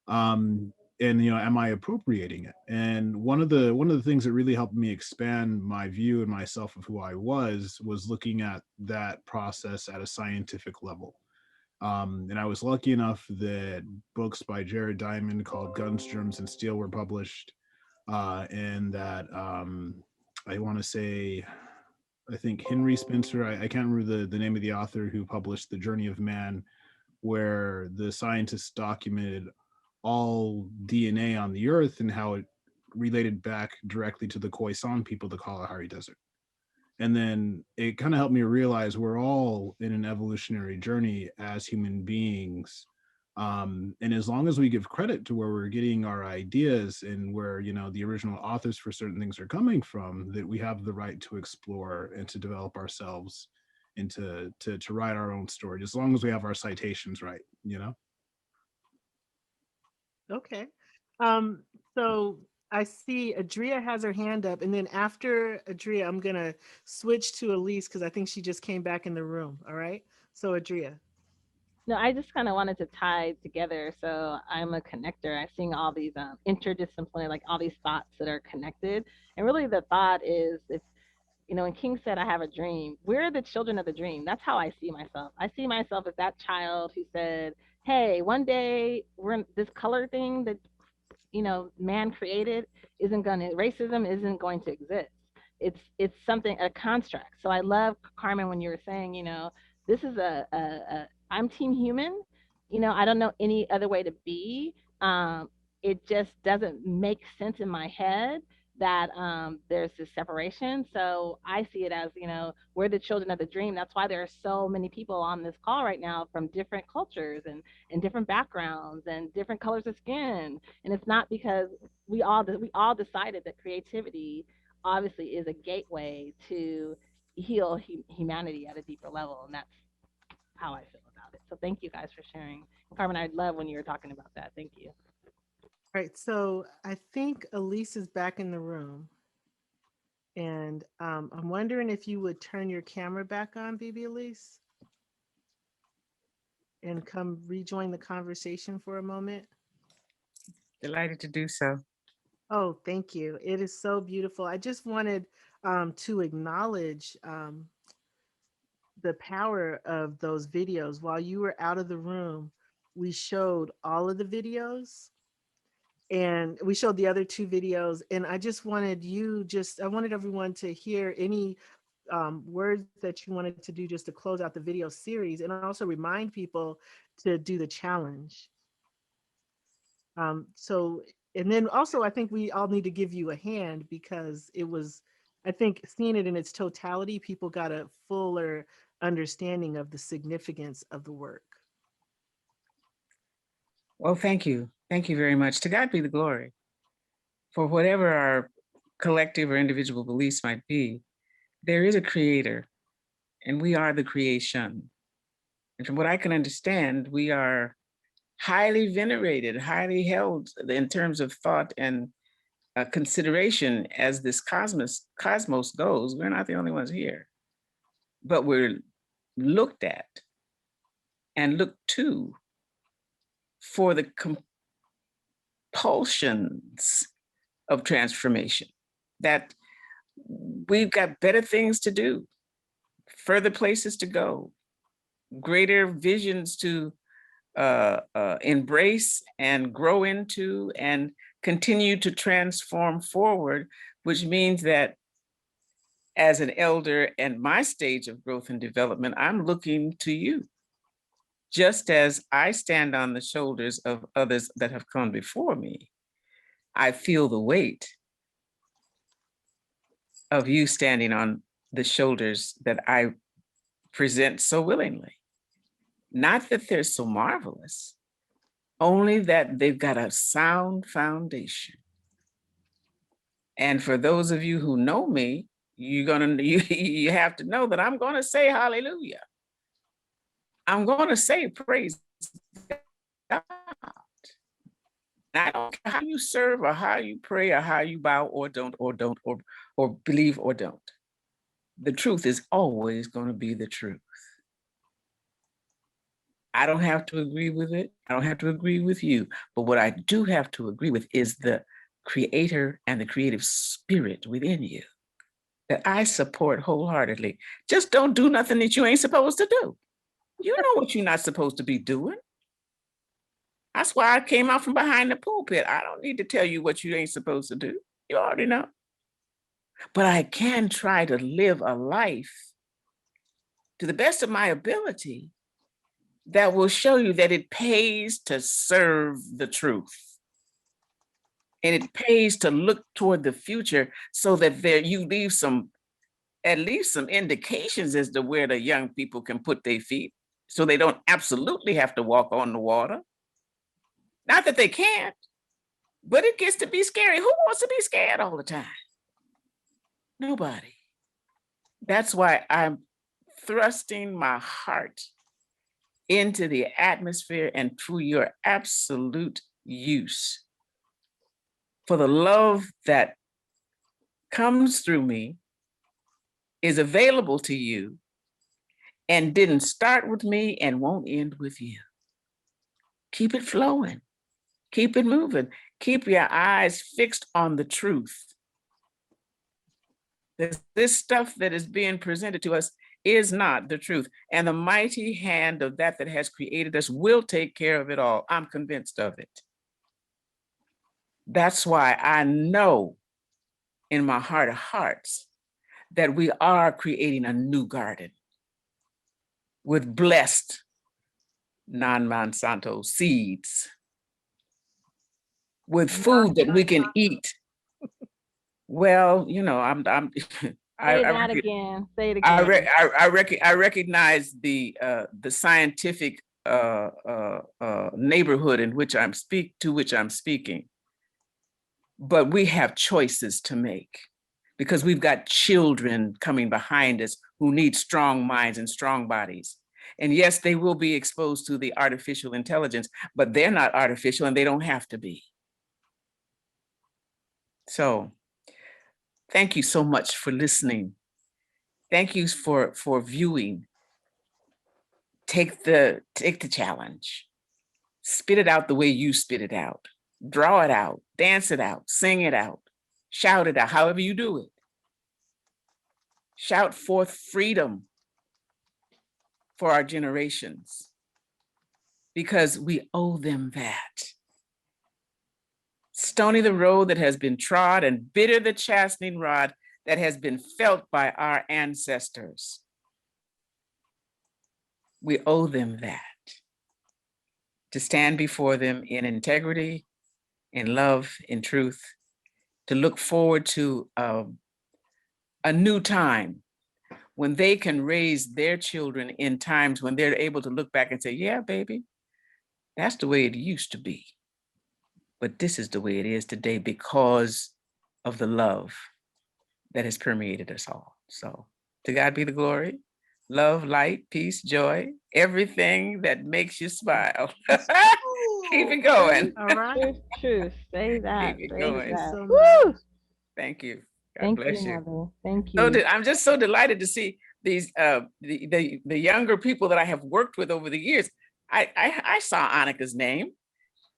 And, you know, am I appropriating it? And one of the things that really helped me expand my view and myself of who I was looking at that process at a scientific level. And I was lucky enough that books by Jared Diamond called Guns, Germs, and Steel were published, and that I want to say, I think Henry Spencer, I can't remember the name of the author who published The Journey of Man, where the scientists documented all DNA on the earth and how it related back directly to the Khoisan people, the Kalahari Desert. And then it kind of helped me realize we're all in an evolutionary journey as human beings. And as long as we give credit to where we're getting our ideas and where, you know, the original authors for certain things are coming from, that we have the right to explore and to develop ourselves and to write our own story, as long as we have our citations right, you know? Okay. So I see Adria has her hand up, and then after Adria, I'm gonna switch to Elise because I think she just came back in the room. All right. So Adria. No, I just kind of wanted to tie together. So I'm a connector. I'm seeing all these interdisciplinary, like all these thoughts that are connected. And really the thought is, if, you know, when King said, I have a dream, we're the children of the dream. That's how I see myself. I see myself as that child who said, hey, one day this color thing that, you know, man created racism isn't going to exist. It's something, a construct. So I love, Carmen, when you were saying, you know, this is I'm team human, you know, I don't know any other way to be. It just doesn't make sense in my head that there's this separation. So I see it as, we're the children of the dream. That's why there are so many people on this call right now from different cultures and different backgrounds and different colors of skin. And it's not because we all decided that creativity obviously is a gateway to heal humanity at a deeper level. And that's how I feel about it. So thank you guys for sharing. Carmen, I love when you were talking about that. Thank you. All right, so I think Elise is back in the room. And I'm wondering if you would turn your camera back on, BB Elise, and come rejoin the conversation for a moment. Delighted to do so. Oh, thank you. It is so beautiful. I just wanted to acknowledge the power of those videos. While you were out of the room, we showed all of the videos. And we showed the other 2 videos, and I just wanted I wanted everyone to hear any words that you wanted to do just to close out the video series, and also remind people to do the challenge. And then also I think we all need to give you a hand, because it was, I think, seeing it in its totality, people got a fuller understanding of the significance of the work. Well, thank you. Thank you very much. To God be the glory. For whatever our collective or individual beliefs might be, there is a creator, and we are the creation. And from what I can understand, we are highly venerated, highly held in terms of thought and consideration as this cosmos goes. We're not the only ones here, but we're looked at and looked to for the compulsions of transformation, that we've got better things to do, further places to go, greater visions to embrace and grow into and continue to transform forward, which means that as an elder and my stage of growth and development, I'm looking to you. Just as I stand on the shoulders of others that have come before me, I feel the weight of you standing on the shoulders that I present so willingly. Not that they're so marvelous, only that they've got a sound foundation. And for those of you who know me, you have to know that I'm gonna say hallelujah. I'm gonna say praise God. I don't care how you serve or how you pray or how you bow or don't or believe or don't. The truth is always going to be the truth. I don't have to agree with it. I don't have to agree with you. But what I do have to agree with is the creator and the creative spirit within you that I support wholeheartedly. Just don't do nothing that you ain't supposed to do. You know what you're not supposed to be doing. That's why I came out from behind the pulpit. I don't need to tell you what you ain't supposed to do. You already know. But I can try to live a life to the best of my ability that will show you that it pays to serve the truth. And it pays to look toward the future so that you leave at least some indications as to where the young people can put their feet so they don't absolutely have to walk on the water. Not that they can't, but it gets to be scary. Who wants to be scared all the time? Nobody. That's why I'm thrusting my heart into the atmosphere and through your absolute use. For the love that comes through me is available to you and didn't start with me and won't end with you. Keep it flowing. Keep it moving. Keep your eyes fixed on the truth. This stuff that is being presented to us is not the truth. And the mighty hand of that has created us will take care of it all. I'm convinced of it. That's why I know in my heart of hearts that we are creating a new garden with blessed non-Monsanto seeds, with food that we can eat Well, you know, I'm Say that again. Say it again. I recognize the scientific neighborhood in which I'm speaking, but we have choices to make because we've got children coming behind us who need strong minds and strong bodies. And yes, they will be exposed to the artificial intelligence, but they're not artificial and they don't have to be. So thank you so much for listening. Thank you for viewing. Take the challenge. Spit it out the way you spit it out. Draw it out, dance it out, sing it out, shout it out, however you do it. Shout forth freedom for our generations because we owe them that. Stony the road that has been trod and bitter the chastening rod that has been felt by our ancestors. We owe them that. To stand before them in integrity, in love, in truth, to look forward to a new time when they can raise their children in times when they're able to look back and say, yeah, baby, that's the way it used to be. But this is the way it is today because of the love that has permeated us all. So to God be the glory. Love, light, peace, joy, everything that makes you smile. Keep it going. All right. Truth. Say that. Keep it Say going. that. So Woo! Thank you. God Thank bless you, you. Mother. Thank you. So I'm just so delighted to see these the younger people that I have worked with over the years. I saw Annika's name,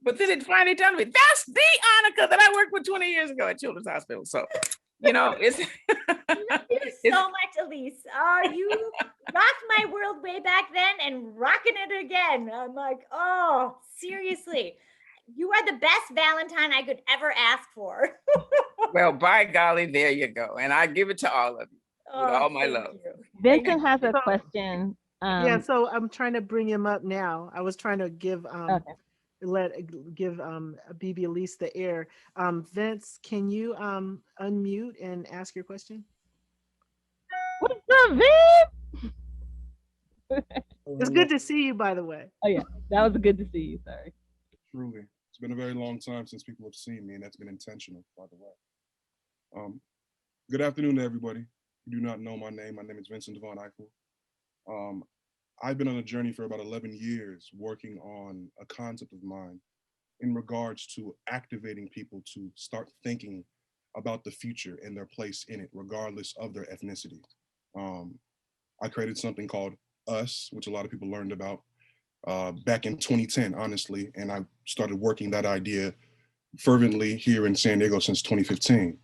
but then it finally dawned on me, that's the Annika that I worked with 20 years ago at Children's Hospital. So, you know, it's you so much, Elise. Oh, you rocked my world way back then and rocking it again. I'm like, oh, seriously. You are the best Valentine I could ever ask for. well, by golly, there you go. And I give it to all of you with all my love. Vincent has a question. Yeah, so I'm trying to bring him up now. I was trying to give BB Elise the air. Vince, can you unmute and ask your question? What's up, Vince? It's good to see you, by the way. Oh yeah, that was good to see you. Sorry. Truly, it's been a very long time since people have seen me, and that's been intentional, by the way. Good afternoon to everybody. If you do not know my name is Vincent Devon Eichel. I've been on a journey for about 11 years working on a concept of mine in regards to activating people to start thinking about the future and their place in it, regardless of their ethnicity. I created something called US, which a lot of people learned about back in 2010, honestly, and I started working that idea fervently here in San Diego since 2015.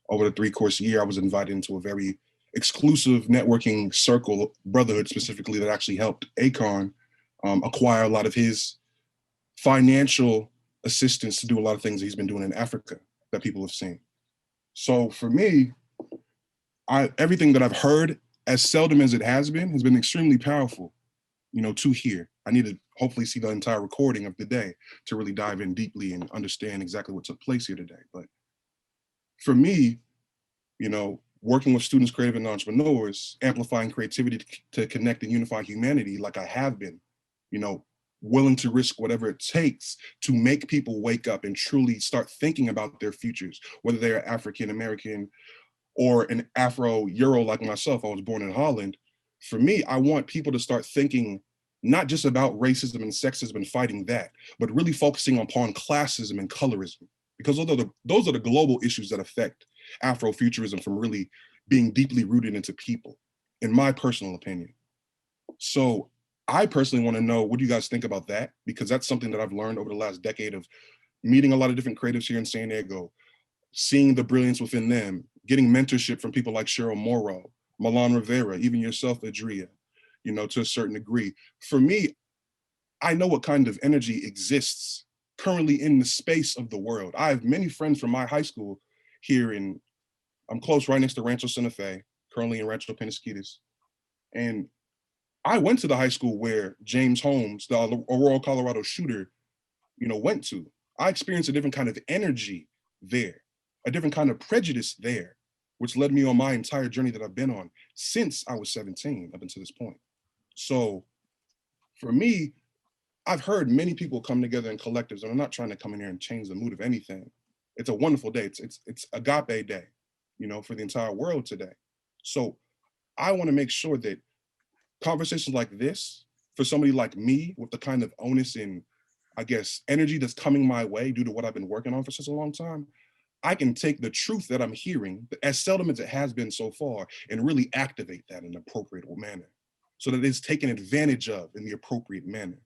Over the 3-course year, I was invited into a very exclusive networking circle, brotherhood specifically, that actually helped Akon acquire a lot of his financial assistance to do a lot of things he's been doing in Africa that people have seen. So for me, everything that I've heard, as seldom as it has been extremely powerful, you know, to hear. I need to hopefully see the entire recording of the day to really dive in deeply and understand exactly what took place here today. But for me, you know, working with students, creative and entrepreneurs, amplifying creativity to connect and unify humanity like I have been, you know, willing to risk whatever it takes to make people wake up and truly start thinking about their futures, whether they are African American or an Afro-Euro like myself. I was born in Holland. For me, I want people to start thinking not just about racism and sexism and fighting that, but really focusing upon classism and colorism, because those are the global issues that affect Afrofuturism from really being deeply rooted into people, in my personal opinion. So I personally want to know, what do you guys think about that? Because that's something that I've learned over the last decade of meeting a lot of different creatives here in San Diego, seeing the brilliance within them, getting mentorship from people like Cheryl Morrow, Milan Rivera, even yourself, Adria, you know, to a certain degree. For me, I know what kind of energy exists currently in the space of the world. I have many friends from my high school here I'm close right next to Rancho Santa Fe, currently in Rancho Penasquitos. And I went to the high school where James Holmes, the Aurora, Colorado shooter, you know, went to. I experienced a different kind of energy there. a different kind of prejudice there, which led me on my entire journey that I've been on since I was 17 up until this point. So for me, I've heard many people come together in collectives, and I'm not trying to come in here and change the mood of anything. It's a wonderful day. It's Agape Day, you know, for the entire world today. So I want to make sure that conversations like this, for somebody like me with the kind of onus and, I guess, energy that's coming my way due to what I've been working on for such a long time, I can take the truth that I'm hearing, as seldom as it has been so far, and really activate that in an appropriate manner so that it's taken advantage of in the appropriate manner.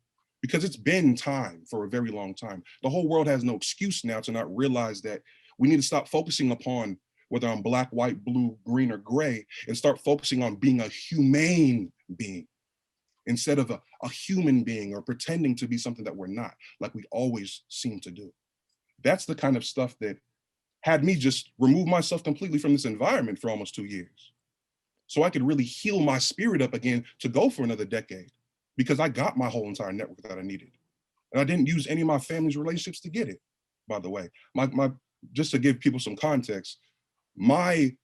Because it's been time for a very long time. The whole world has no excuse now to not realize that we need to stop focusing upon whether I'm black, white, blue, green, or gray, and start focusing on being a humane being instead of a human being or pretending to be something that we're not, like we always seem to do. That's the kind of stuff that had me just remove myself completely from this environment for almost 2 years. So I could really heal my spirit up again to go for another decade, because I got my whole entire network that I needed. And I didn't use any of my family's relationships to get it, by the way. Just to give people some context, my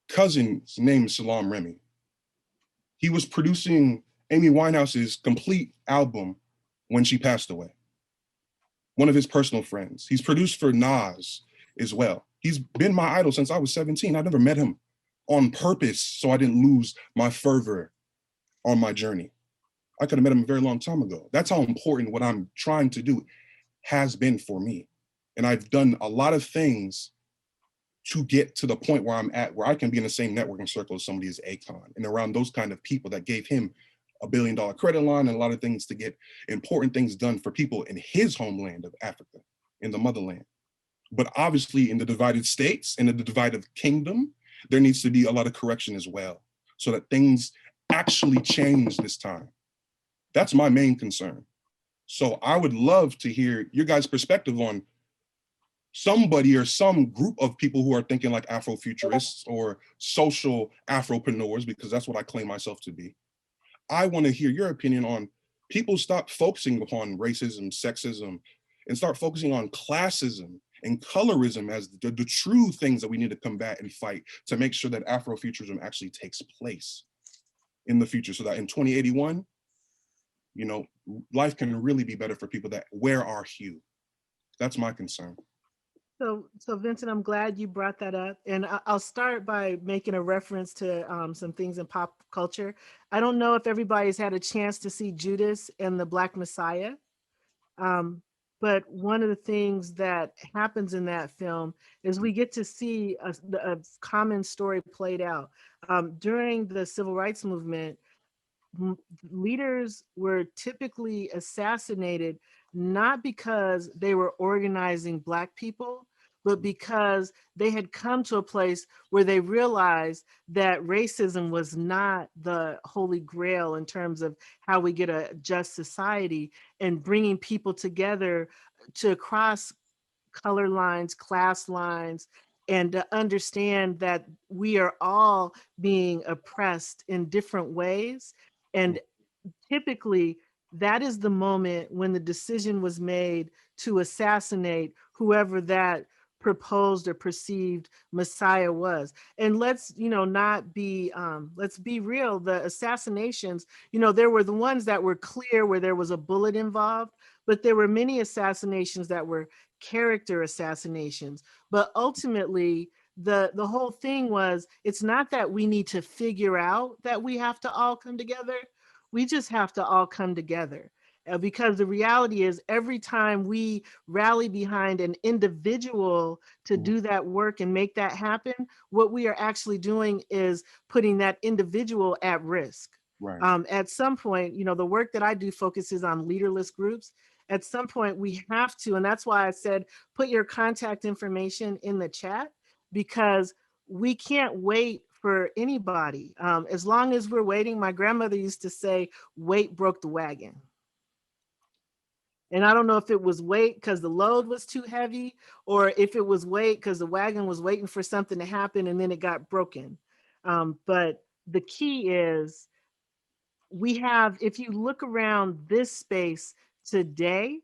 cousin's name is Salaam Remi. He was producing Amy Winehouse's complete album when she passed away. One of his personal friends. He's produced for Nas as well. He's been my idol since I was 17. I never met him on purpose so I didn't lose my fervor on my journey. I could have met him a very long time ago. That's how important what I'm trying to do has been for me. And I've done a lot of things to get to the point where I'm at, where I can be in the same networking circle as somebody as Akon and around those kind of people that gave him $1 billion credit line and a lot of things to get important things done for people in his homeland of Africa, in the motherland. But obviously in the divided states, in the divided kingdom, there needs to be a lot of correction as well, so that things actually change this time. That's my main concern. So I would love to hear your guys' perspective on somebody or some group of people who are thinking like Afrofuturists or social Afropreneurs, because that's what I claim myself to be. I want to hear your opinion on people stop focusing upon racism, sexism, and start focusing on classism and colorism as the true things that we need to combat and fight to make sure that Afrofuturism actually takes place in the future, so that in 2081, you know, life can really be better for people that wear our hue. That's my concern. So Vincent, I'm glad you brought that up. And I'll start by making a reference to some things in pop culture. I don't know if everybody's had a chance to see Judas and the Black Messiah. But one of the things that happens in that film is we get to see a common story played out. During the civil rights movement, leaders were typically assassinated not because they were organizing Black people, but because they had come to a place where they realized that racism was not the holy grail in terms of how we get a just society, and bringing people together to cross color lines, class lines, and to understand that we are all being oppressed in different ways. And typically, that is the moment when the decision was made to assassinate whoever that proposed or perceived Messiah was. And let's, not be, let's be real. The assassinations, there were the ones that were clear where there was a bullet involved, but there were many assassinations that were character assassinations. But ultimately, the whole thing was, it's not that we need to figure out that we have to all come together. We just have to all come together. Because the reality is, every time we rally behind an individual to do that work and make that happen, what we are actually doing is putting that individual at risk. Right. At some point, the work that I do focuses on leaderless groups. At some point, we have to, and that's why I said, put your contact information in the chat, because we can't wait for anybody. As long as we're waiting, my grandmother used to say, "Wait broke the wagon." And I don't know if it was weight because the load was too heavy, or if it was weight because the wagon was waiting for something to happen and then it got broken. But the key is, if you look around this space today,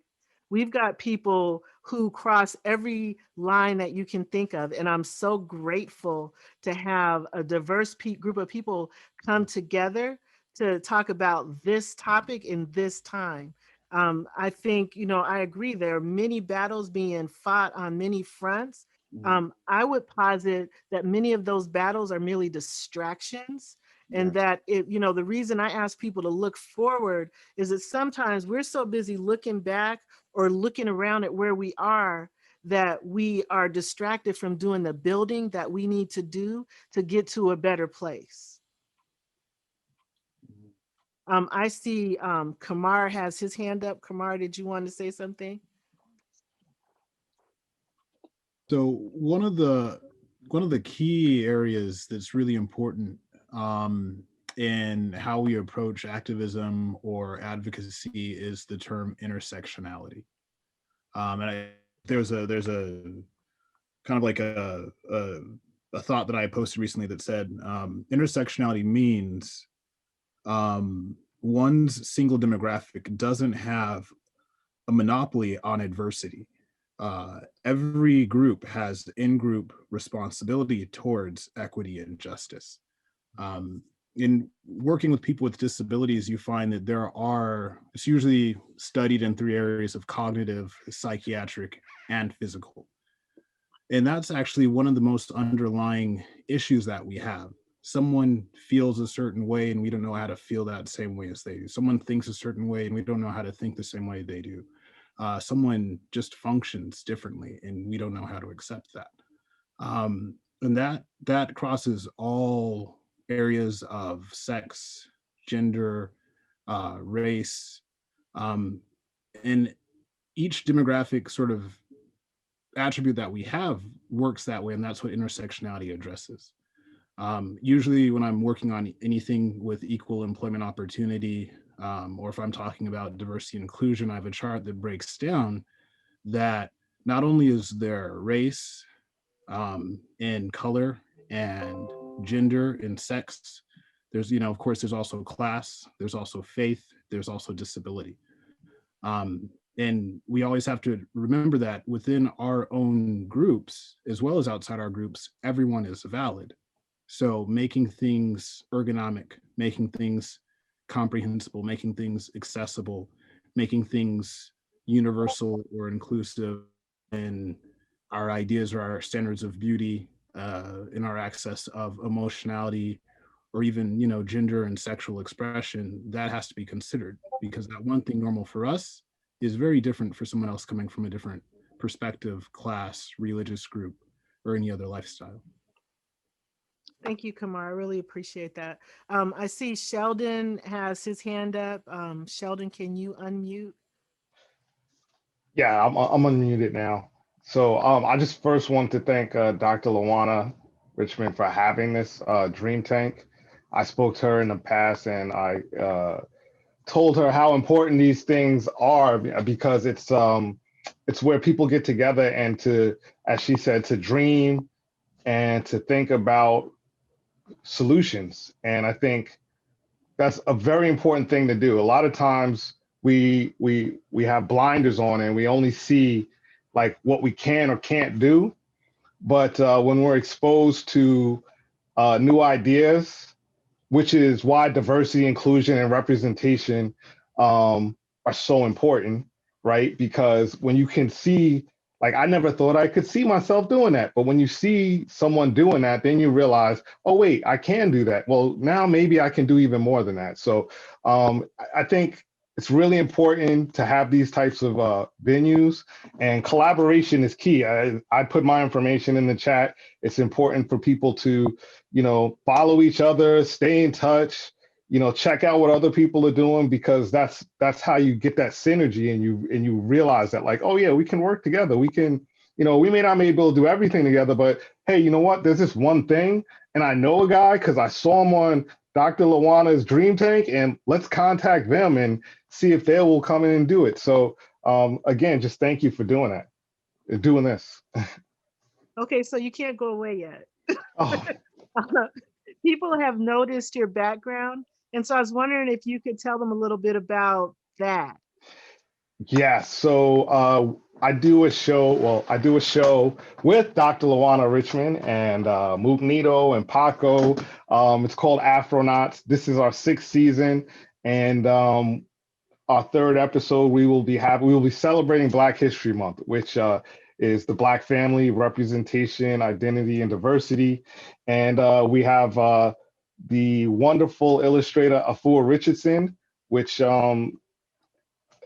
we've got people who cross every line that you can think of. And I'm so grateful to have a diverse group of people come together to talk about this topic in this time. I think, I agree, there are many battles being fought on many fronts. I would posit that many of those battles are merely distractions. And that the reason I ask people to look forward is that sometimes we're so busy looking back or looking around at where we are that we are distracted from doing the building that we need to do to get to a better place. I see Kamar has his hand up. Kamar, did you want to say something? So one of the key areas that's really important in how we approach activism or advocacy is the term intersectionality. And there's a kind of like a thought that I posted recently that said intersectionality means one's single demographic doesn't have a monopoly on adversity. Every group has in-group responsibility towards equity and justice. In working with people with disabilities, you find that it's usually studied in 3 areas of cognitive, psychiatric, and physical. And that's actually one of the most underlying issues that we have. Someone feels a certain way and we don't know how to feel that same way as they do. Someone thinks a certain way and we don't know how to think the same way they do. Someone just functions differently and we don't know how to accept that. And that crosses all areas of sex, gender, race, and each demographic sort of attribute that we have works that way, and that's what intersectionality addresses. Usually when I'm working on anything with equal employment opportunity, or if I'm talking about diversity and inclusion, I have a chart that breaks down that not only is there race and color and gender and sex, there's, of course, there's also class, there's also faith, there's also disability. And we always have to remember that within our own groups, as well as outside our groups, everyone is valid. So making things ergonomic, making things comprehensible, making things accessible, making things universal or inclusive in our ideas or our standards of beauty, in our access of emotionality, or even, gender and sexual expression, that has to be considered, because that one thing normal for us is very different for someone else coming from a different perspective, class, religious group, or any other lifestyle. Thank you, Kamar. I really appreciate that. I see Sheldon has his hand up. Sheldon, can you unmute? Yeah, I'm unmuted now. So I just first want to thank Dr. LaWanna Richmond for having this Dream Tank. I spoke to her in the past and I told her how important these things are, because it's where people get together and to, as she said, to dream and to think about solutions. And I think that's a very important thing to do. A lot of times we have blinders on and we only see like what we can or can't do. But when we're exposed to new ideas, which is why diversity, inclusion, and representation are so important, right? Because when you can see, like, I never thought I could see myself doing that. But when you see someone doing that, then you realize, oh, wait, I can do that. Well, now maybe I can do even more than that. So I think it's really important to have these types of venues, and collaboration is key. I put my information in the chat. It's important for people to, follow each other, stay in touch, check out what other people are doing, because that's how you get that synergy, and you realize that, like, oh yeah, we can work together. We can, we may not be able to do everything together, but hey, you know what? There's this one thing, and I know a guy because I saw him on Dr. LaWanna's Dream Tank, and let's contact them and see if they will come in and do it. So again, just thank you for doing that, doing this. Okay, so you can't go away yet. Oh. People have noticed your background, and so I was wondering if you could tell them a little bit about that. Yeah, so I do a show. Well, I do a show with Dr. Lawana Richmond and Mook Nito and Paco. It's called Afronauts. This is our 6th season, and our 3rd episode. We will be celebrating Black History Month, which is the Black family, representation, identity, and diversity. And we have the wonderful illustrator Afua Richardson, which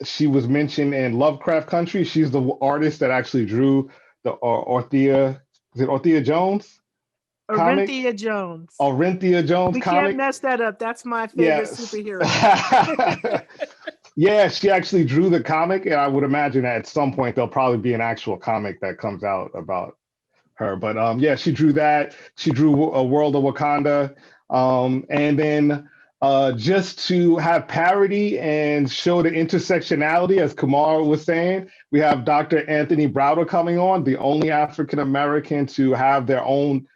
she was mentioned in Lovecraft Country. She's the artist that actually drew the Orthea, is it Orthea Jones? Comic? Orinthia Jones. Orinthia Jones We comic. can't mess that up. That's my favorite Yes. superhero. Yeah, she actually drew the comic, and I would imagine that at some point there'll probably be an actual comic that comes out about her. But yeah, she drew that. She drew A World of Wakanda. And then just to have parody and show the intersectionality, as Kamar was saying, we have Dr. Anthony Browder coming on, the only African American to have their own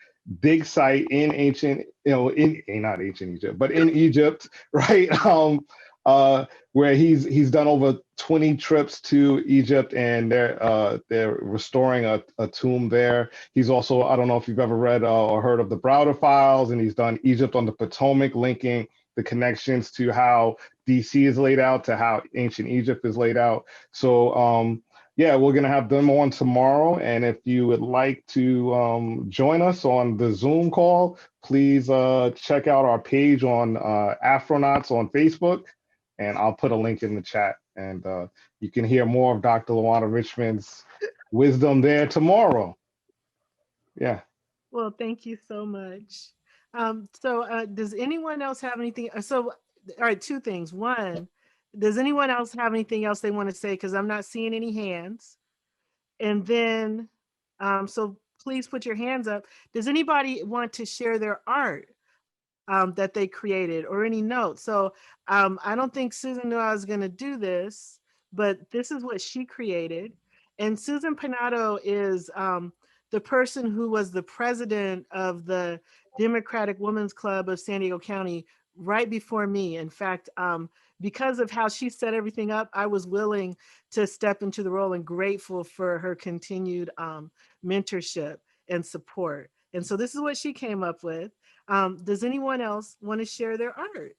dig site in ancient, not ancient Egypt, but in Egypt, right? Where he's done over 20 trips to Egypt, and they're restoring a tomb there. He's also, I don't know if you've ever read or heard of the Browder Files, and he's done Egypt on the Potomac, linking the connections to how DC is laid out to how ancient Egypt is laid out. So yeah, we're gonna have them on tomorrow, and if you would like to join us on the Zoom call, please check out our page on Afronauts on Facebook, and I'll put a link in the chat, and you can hear more of Dr. Lawana Richmond's wisdom there tomorrow. Yeah. Well, thank you so much. So does anyone else have anything? So, all right, 2 things. One, does anyone else have anything else they want to say? Because I'm not seeing any hands. And then, so please put your hands up. Does anybody want to share their art that they created or any notes? So I don't think Susan knew I was going to do this, but this is what she created. And Susan Panado is the person who was the president of the Democratic Women's Club of San Diego County right before me. In fact, because of how she set everything up, I was willing to step into the role and grateful for her continued mentorship and support. And so this is what she came up with. Does anyone else want to share their art?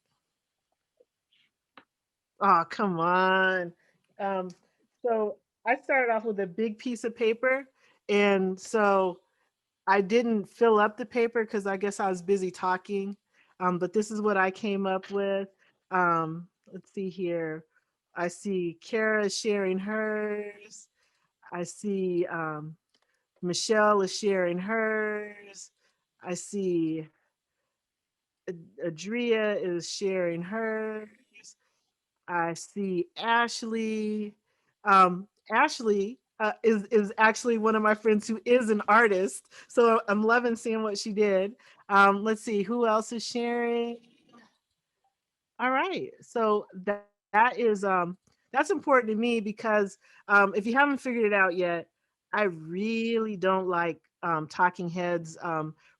Oh, come on. So I started off with a big piece of paper. And so I didn't fill up the paper because I guess I was busy talking. But this is what I came up with. Let's see here. I see Kara sharing hers. I see Michelle is sharing hers. I see Adria is sharing hers. I see Ashley. Ashley is actually one of my friends who is an artist. So I'm loving seeing what she did. Let's see who else is sharing. All right, so that is that's important to me because if you haven't figured it out yet, I really don't like talking heads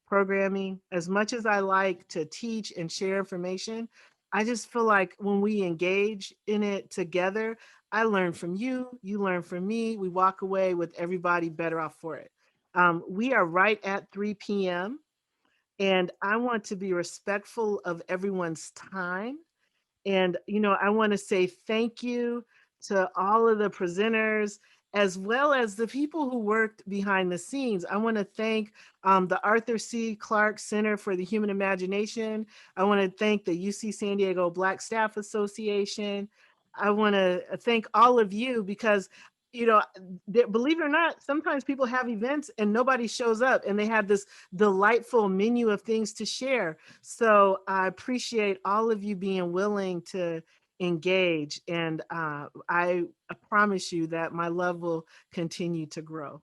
programming. As much as I like to teach and share information, I just feel like when we engage in it together, I learn from you, you learn from me, we walk away with everybody better off for it. We are right at 3 p.m. and I want to be respectful of everyone's time. And, I want to say thank you to all of the presenters, as well as the people who worked behind the scenes. I want to thank the Arthur C. Clarke Center for the Human Imagination. I want to thank the UC San Diego Black Staff Association. I want to thank all of you because, believe it or not, sometimes people have events and nobody shows up and they have this delightful menu of things to share. So I appreciate all of you being willing to engage, and I promise you that my love will continue to grow.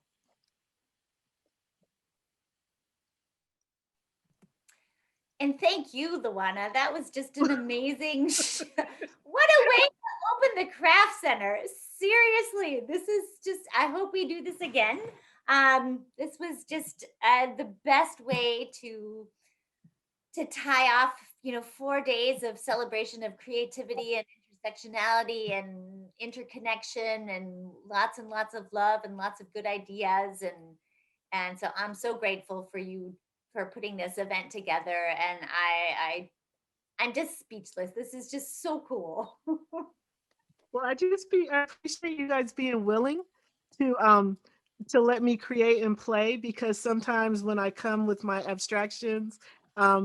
And thank you, Lawana. That was just an amazing, what a way to open the craft center. Seriously, this is just, I hope we do this again. This was just the best way to tie off, 4 days of celebration of creativity and intersectionality and interconnection and lots of love and lots of good ideas. And so I'm so grateful for you for putting this event together. And I'm just speechless. This is just so cool. Well, I appreciate you guys being willing to let me create and play, because sometimes when I come with my abstractions, I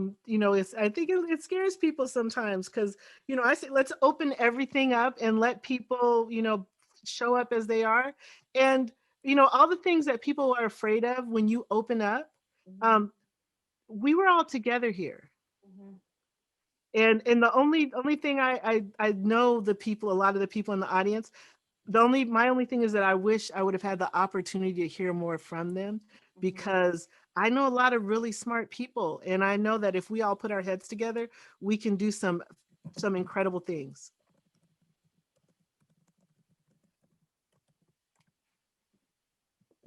think it scares people sometimes, because I say let's open everything up and let people show up as they are, and all the things that people are afraid of when you open up. We were all together here. And the only thing I know a lot of the people in the audience, my only thing is that I wish I would have had the opportunity to hear more from them, because I know a lot of really smart people, and I know that if we all put our heads together, we can do some incredible things.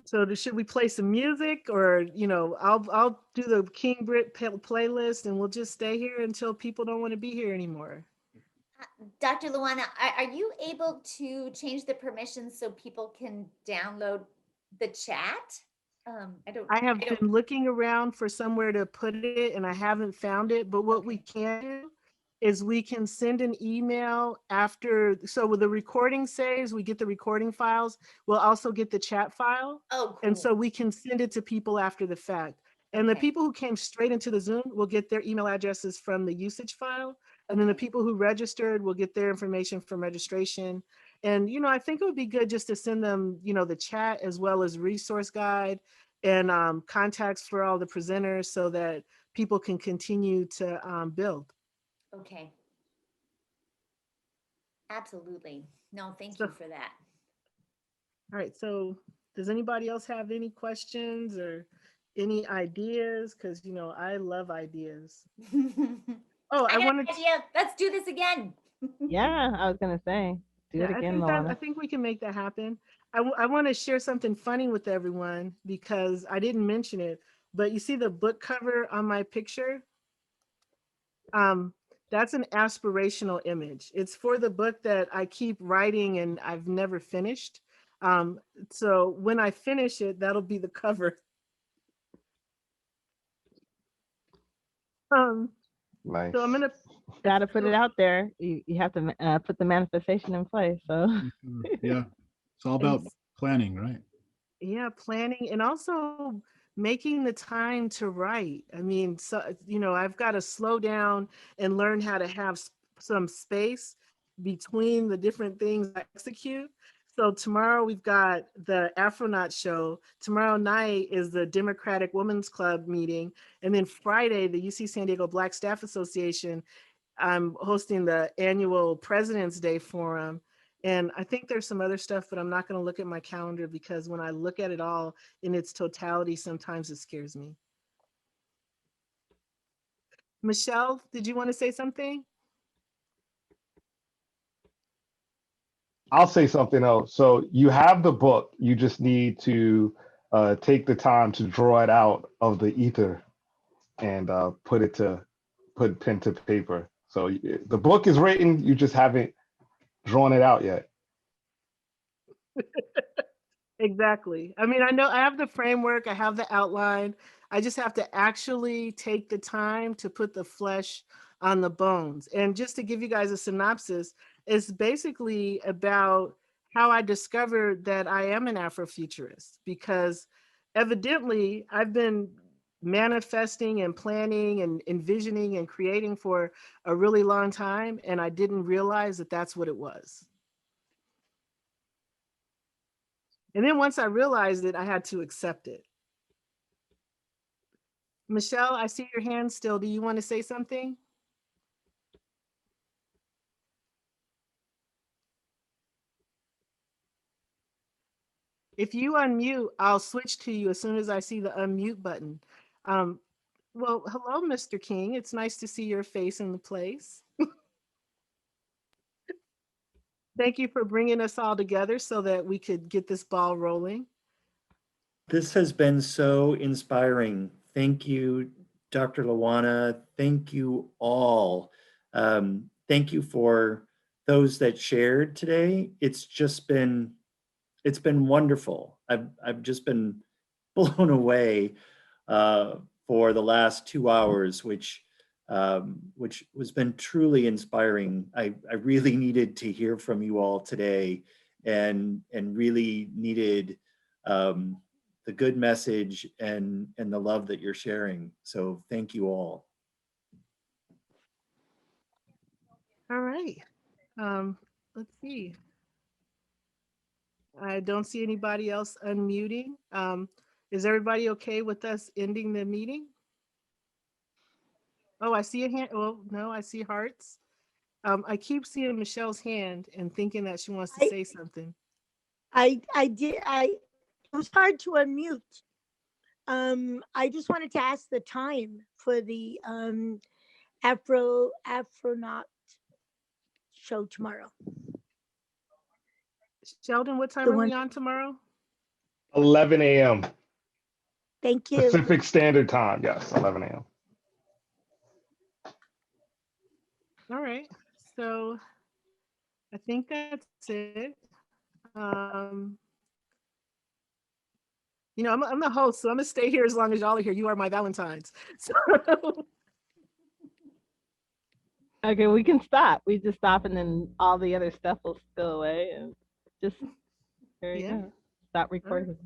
So should we play some music, or I'll do the King Brit playlist, and we'll just stay here until people don't want to be here anymore. Dr. Luana, are you able to change the permissions so people can download the chat? I have been looking around for somewhere to put it, and I haven't found it. But what we can do is we can send an email after. So with the recording saves, we get the recording files. We'll also get the chat file. Oh, cool. And so we can send it to people after the fact. And the people who came straight into the Zoom will get their email addresses from the usage file. And then the people who registered will get their information from registration. And, I think it would be good just to send them, the chat, as well as resource guide and contacts for all the presenters, so that people can continue to build. Okay. Absolutely. No, thank you for that. All right. So does anybody else have any questions or any ideas? Because, I love ideas. Oh, I got an idea. Let's do this again. Yeah, I was gonna say, do it again, I Luana. think we can make that happen. I want to share something funny with everyone, because I didn't mention it, but you see the book cover on my picture? That's an aspirational image. It's for the book that I keep writing and I've never finished. So when I finish it, that'll be the cover. Nice. So I'm gonna Gotta put it out there. You have to put the manifestation in place. So Yeah, it's all about planning, right? Yeah, planning, and also making the time to write. I mean, so I've got to slow down and learn how to have some space between the different things I execute. So tomorrow we've got the Afronaut show. Tomorrow night is the Democratic Women's Club meeting. And then Friday, the UC San Diego Black Staff Association, I'm hosting the annual President's Day Forum. And I think there's some other stuff, but I'm not going to look at my calendar, because when I look at it all in its totality, sometimes it scares me. Michelle, did you want to say something? I'll say something else. So you have the book, you just need to take the time to draw it out of the ether and put pen to paper. So the book is written, you just haven't drawn it out yet. Exactly. I mean, I know I have the framework, I have the outline. I just have to actually take the time to put the flesh on the bones. And just to give you guys a synopsis, it's basically about how I discovered that I am an Afrofuturist, because evidently I've been manifesting and planning and envisioning and creating for a really long time, and I didn't realize that that's what it was. And then once I realized it, I had to accept it. Michelle, I see your hand still. Do you want to say something? If you unmute, I'll switch to you as soon as I see the unmute button. Well, hello, Mr. King. It's nice to see your face in the place. Thank you for bringing us all together so that we could get this ball rolling. This has been so inspiring. Thank you, Dr. Luana. Thank you all. Thank you for those that shared today. It's been wonderful. I've just been blown away for the last 2 hours, which has been truly inspiring. I really needed to hear from you all today, and really needed the good message and the love that you're sharing. So thank you all. All right. Let's see. I don't see anybody else unmuting. Is everybody okay with us ending the meeting? Oh, I see a hand. Well, no, I see hearts. I keep seeing Michelle's hand and thinking that she wants to say something. It was hard to unmute. I just wanted to ask the time for the Afronaut show tomorrow. Sheldon, what time are we on tomorrow? 11 a.m. Thank you. Pacific Standard Time. Yes, 11 a.m. All right. So I think that's it. You know, I'm the host, so I'm gonna stay here as long as y'all are here. You are my Valentines. So Okay, we can stop. We just stop and then all the other stuff will spill away and just, there you go. Stop recording.